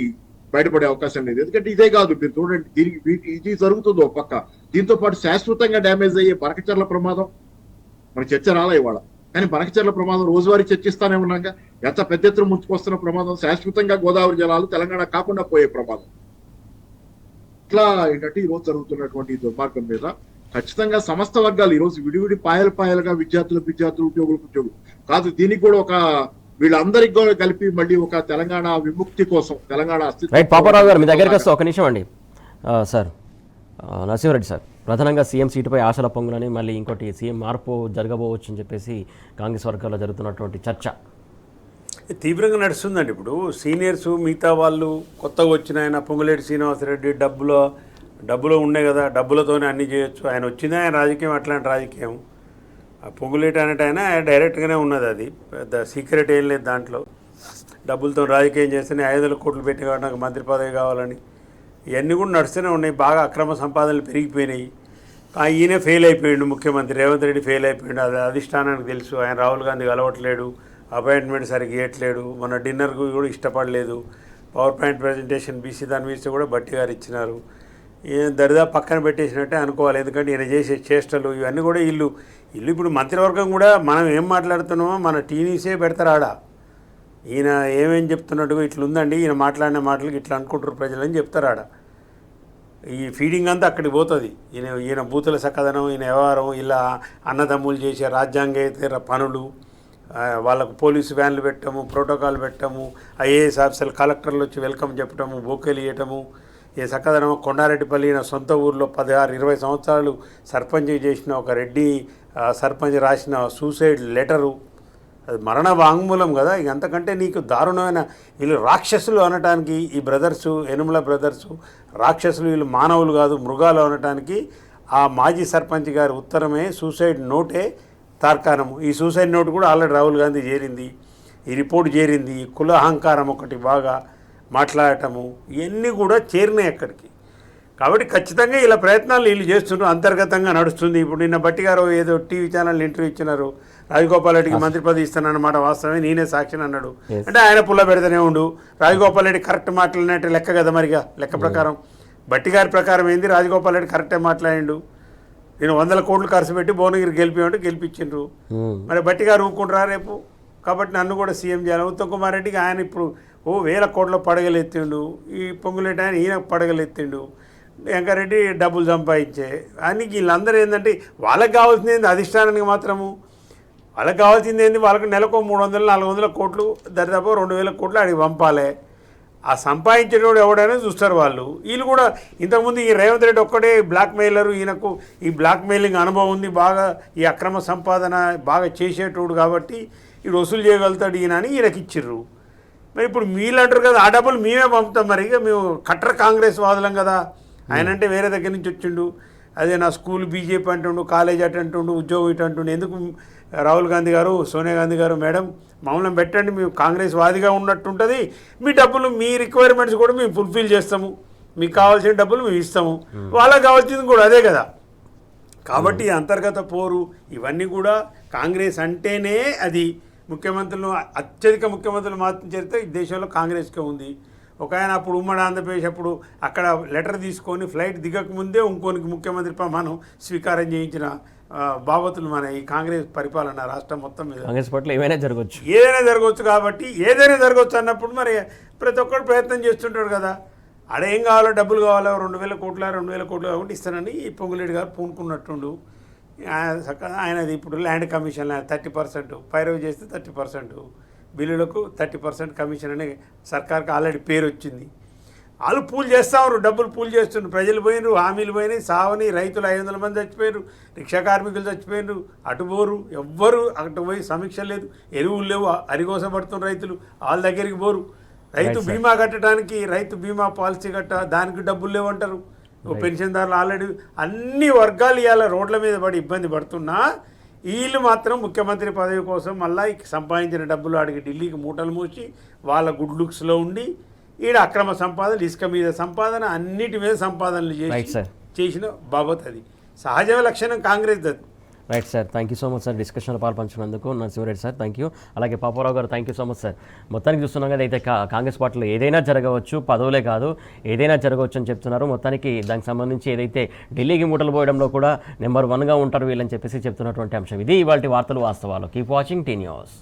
బయటపడే అవకాశం లేదు. ఎందుకంటే ఇదే కాదు, మీరు చూడండి, దీనికి ఇది జరుగుతుంది ఒక పక్క. దీంతో పాటు శాశ్వతంగా డ్యామేజ్ అయ్యే బనకచర్ల ప్రమాదం మన చర్చ రాలే ఇవాళ, కానీ బనకచర్ల ప్రమాదం రోజువారీ చర్చిస్తానే ఉన్నాగా. ఎంత పెద్ద ఎత్తున ముంచుకొస్తున్న ప్రమాదం, శాశ్వతంగా గోదావరి జలాలు తెలంగాణ కాకుండా పోయే ప్రమాదం. ఇట్లా ఏంటంటే ఈరోజు జరుగుతున్నటువంటి దుర్మార్గం మీద ఖచ్చితంగా సమస్త వర్గాలు ఈరోజు విడివిడి పాయలుగా విద్యార్థులు ఉద్యోగులు కాదు, దీనికి కూడా ఒక వీళ్ళందరికీ కూడా కలిపి మళ్ళీ ఒక తెలంగాణ విముక్తి కోసం తెలంగాణ రైట్. పాపారావు గారు మీ దగ్గరికి వస్తే ఒక నిమిషం అండి. సార్ నరసింహారెడ్డి సార్, ప్రధానంగా సీఎం సీటుపై ఆశల పొంగులని, మళ్ళీ ఇంకోటి సీఎం మార్పు జరగబోవచ్చు అని చెప్పేసి కాంగ్రెస్ వర్గాల్లో జరుగుతున్నటువంటి చర్చ తీవ్రంగా నడుస్తుందండి. ఇప్పుడు సీనియర్స్ మిగతా వాళ్ళు కొత్తగా వచ్చిన ఆయన పొంగులేటి శ్రీనివాసరెడ్డి డబ్బులో ఉండే కదా, డబ్బులతోనే అన్నీ చేయొచ్చు. ఆయన వచ్చిందే ఆయన రాజకీయం, అట్లాంటి రాజకీయం. ఆ పొంగులేటి అనేట ఆయన డైరెక్ట్గానే ఉన్నది, అది పెద్ద సీక్రెట్ ఏం లేదు దాంట్లో. డబ్బులతో రాజకీయం చేస్తేనే 500 కోట్లు పెట్టి కాబట్టి నాకు మంత్రి పదవి కావాలని ఇవన్నీ కూడా నడుస్తూనే ఉన్నాయి. బాగా అక్రమ సంపాదనలు పెరిగిపోయినాయి. ఈయన ఫెయిల్ అయిపోయాడు, ముఖ్యమంత్రి రేవంత్ రెడ్డి ఫెయిల్ అయిపోయాడు. అది అధిష్టానానికి తెలుసు. ఆయన రాహుల్ గాంధీ కలవట్లేడు, అపాయింట్మెంట్ సరిగ్గా ఇవ్వట్లేడు, మన డిన్నర్కు కూడా ఇష్టపడలేదు. పవర్ పాయింట్ ప్రజెంటేషన్ బీసీ దాని మీద కూడా బట్టి గారు ఇచ్చినారు. ఈయన దరిదా పక్కన పెట్టేసినట్టే అనుకోవాలి. ఎందుకంటే ఈయన చేసే చేష్టలు ఇవన్నీ కూడా ఇల్లు ఇప్పుడు మంత్రివర్గం కూడా మనం ఏం మాట్లాడుతున్నామో మన టీవీసే పెడతారు ఆడ. ఈయన ఏమేం చెప్తున్నట్టుగా ఇట్లుందండి, ఈయన మాట్లాడిన మాటలకి ఇట్లా అనుకుంటారు ప్రజలని చెప్తారు ఆడ. ఈ ఫీడింగ్ అంతా అక్కడికి పోతుంది. ఈయన బూతుల చక్కదనం, ఈయన వ్యవహారం, ఇలా అన్నదమ్ములు చేసే రాజ్యాంగేతర పనులు, వాళ్ళకు పోలీసు వ్యాన్లు పెట్టడము, ప్రోటోకాల్ పెట్టడము, ఐఏఎస్ ఆఫీసర్లు కలెక్టర్లు వచ్చి వెల్కమ్ చెప్పడము, బోకేలు ఇవ్వటము. ఈ చక్కదనం కొండారెడ్డిపల్లి ఈయన సొంత ఊర్లో 16-20 సంవత్సరాలు సర్పంచ్ చేసిన ఒక రెడ్డి సర్పంచ్ రాసిన సూసైడ్ లెటరు, అది మరణ వాంగ్మూలం కదా. ఇక అంతకంటే నీకు దారుణమైన వీళ్ళు రాక్షసులు అనటానికి, ఈ బ్రదర్సు యనుమల బ్రదర్సు రాక్షసులు, వీళ్ళు మానవులు కాదు మృగాలు అనటానికి ఆ మాజీ సర్పంచ్ గారి ఉత్తరమే, సూసైడ్ నోటే తార్కాణము. ఈ సూసైడ్ నోట్ కూడా ఆల్రెడీ రాహుల్ గాంధీ చేరింది, ఈ రిపోర్ట్ చేరింది. కుల అహంకారం ఒకటి బాగా మాట్లాడటము, ఇవన్నీ కూడా చేరినాయి అక్కడికి. కాబట్టి ఖచ్చితంగా ఇలా ప్రయత్నాలు వీళ్ళు చేస్తున్నారు, అంతర్గతంగా నడుస్తుంది. ఇప్పుడు నిన్న బట్టి గారు ఏదో టీవీ ఛానల్ ఇంటర్వ్యూ ఇచ్చినారు, రాజగోపాల్ రెడ్డికి మంత్రి పదవి ఇస్తానన్నమాట వాస్తవమే, నేనే సాక్షిని అన్నాడు. అంటే ఆయన పుల్ల పెడతానే ఉండు. రాజగోపాల్ రెడ్డి కరెక్ట్ మాట్లాడినట్టు లెక్క కదా, మరిగా లెక్క ప్రకారం బట్టి గారి ప్రకారం ఏంది, రాజగోపాల్ రెడ్డి కరెక్టే మాట్లాడిండు. నేను 100 కోట్లు ఖర్చు పెట్టి భువనగిరి గెలిపిమంటే గెలిపించిండ్రు. మరి బట్టి గారు ఊరుకుంటారా రేపు? కాబట్టి నన్ను కూడా సీఎం చేయాలి. ఉత్తమ్ కుమార్ రెడ్డికి ఆయన ఇప్పుడు 1000 కోట్ల పడగలు ఎత్తిండు, ఈ పొంగులేటి ఆయన ఈయన పడగలు ఎత్తిండు, వెంకరెడ్డి డబ్బులు సంపాదించే అని. వీళ్ళందరూ ఏంటంటే వాళ్ళకి కావాల్సింది ఏంది, అధిష్టానానికి మాత్రము వాళ్ళకి కావాల్సింది ఏంది, వాళ్ళకి నెలకు 300-400 కోట్లు, దరిదాపు 2000 కోట్లు అడిగి పంపాలి. ఆ సంపాదించేటోడు ఎవడైనా చూస్తారు వాళ్ళు. వీళ్ళు కూడా ఇంతకుముందు ఈ రేవంత్ రెడ్డి ఒక్కడే బ్లాక్ మెయిలరు, ఈయనకు ఈ బ్లాక్ మెయిలింగ్ అనుభవం ఉంది, బాగా ఈ అక్రమ సంపాదన బాగా చేసేటోడు కాబట్టి ఈడు వసూలు చేయగలుగుతాడు ఈయన అని ఈయనకి ఇచ్చిర్రు. మరి ఇప్పుడు వీళ్ళు అంటారు కదా ఆ డబ్బులు మేమే పంపుతాం, మరి ఇక మేము కట్టర్ కాంగ్రెస్ వాదులం కదా. ఆయన అంటే వేరే దగ్గర నుంచి వచ్చిండు, అదే నా స్కూల్ బీజేపీ అంటుండు, కాలేజ్ అటు అంటుండు, ఉద్యోగం ఇటు అంటుండు. ఎందుకు రాహుల్ గాంధీ గారు, సోనియా గాంధీ గారు, మేడం మమ్మల్ని పెట్టండి, మేము కాంగ్రెస్ వాదిగా ఉన్నట్టుంటుంది, మీ డబ్బులు మీ రిక్వైర్మెంట్స్ కూడా మేము ఫుల్ఫిల్ చేస్తాము, మీకు కావాల్సిన డబ్బులు మేము ఇస్తాము, వాళ్ళకి కావాల్సింది కూడా అదే కదా. కాబట్టి అంతర్గత పోరు ఇవన్నీ కూడా కాంగ్రెస్ అంటేనే అది ముఖ్యమంత్రులు అత్యధిక ముఖ్యమంత్రులు మాత్రం చరిత్ర ఈ దేశంలో కాంగ్రెస్కే ఉంది. ఒక ఆయన అప్పుడు ఉమ్మడి ఆంధ్రప్రదేశ్ అప్పుడు అక్కడ లెటర్ తీసుకొని ఫ్లైట్ దిగక ముందే ఇంకోనికి ముఖ్యమంత్రి ప్రమాణం స్వీకారం చేయించిన బాబతులు మన ఈ కాంగ్రెస్ పరిపాలన రాష్ట్రం మొత్తం మీద. కాంగ్రెస్ పట్ల ఏమైనా జరగవచ్చు కాబట్టి ఏదైనా జరగవచ్చు అన్నప్పుడు మరి ప్రతి ఒక్కరు ప్రయత్నం చేస్తుంటాడు కదా. ఆడేం కావాలో డబ్బులు కావాలో 2,000 కోట్లు కాబట్టి ఇస్తానని ఈ పొంగులేటి గారు పూనుకున్నట్టుండు. ఆయనది ఇప్పుడు ల్యాండ్ కమిషన్ 30%, పైరవి చేస్తే 30%, బిల్లులకు 30% కమిషన్ అనే సర్కార్కి ఆల్రెడీ పేరు వచ్చింది. వాళ్ళు పూలు చేస్తూ ఉన్నారు, డబ్బులు పూలు చేస్తున్నారు, ప్రజలు పోయినారు, హామీలు పోయినాయి, సావని రైతులు 500 మంది చచ్చిపోయారు, రిక్షా కార్మికులు చచ్చిపోయారు, అటు పోరు, ఎవ్వరు అటు పోయి సమీక్ష లేదు, ఎరువులు లేవు, అరిగోసపడుతున్న రైతులు వాళ్ళ దగ్గరికి పోరు. రైతు బీమా కట్టడానికి రైతు బీమా పాలసీ దానికి డబ్బులు లేవంటారు. పెన్షన్దారులు ఆల్రెడీ అన్ని వర్గాలు ఇవాళ రోడ్ల మీద పడి ఇబ్బంది పడుతున్నా వీళ్ళు మాత్రం ముఖ్యమంత్రి పదవి కోసం మళ్ళీ సంపాదించిన డబ్బులు అడిగి ఢిల్లీకి మూటలు మూసి వాళ్ళ గుడ్ లుక్స్లో ఉండి ఈడ అక్రమ సంపాదన, ఇసుక మీద సంపాదన, అన్నిటి మీద సంపాదనలు చేసిన బాబత్ అది సహజ లక్షణం కాంగ్రెస్ అది. Right sir, thank you so much sir డిస్కషన్లో పాల్పంచినందుకు. Narasimha Reddy sir thank you. అలాగే పాపారావు గారు thank you so much sir. మొత్తానికి చూస్తున్నాం కదా, అయితే కాంగ్రెస్ పార్టీలో ఏదైనా జరగవచ్చు, పదవులే కాదు ఏదైనా జరగవచ్చు అని చెప్తున్నారు. మొత్తానికి దానికి సంబంధించి ఏదైతే ఢిల్లీకి మూటలు పోయడంలో కూడా నెంబర్ 1గా ఉంటారు వీళ్ళని చెప్పేసి చెప్తున్నటువంటి అంశం ఇది. ఇవాళ వార్తలు వాస్తవాలు. Keep watching tea news.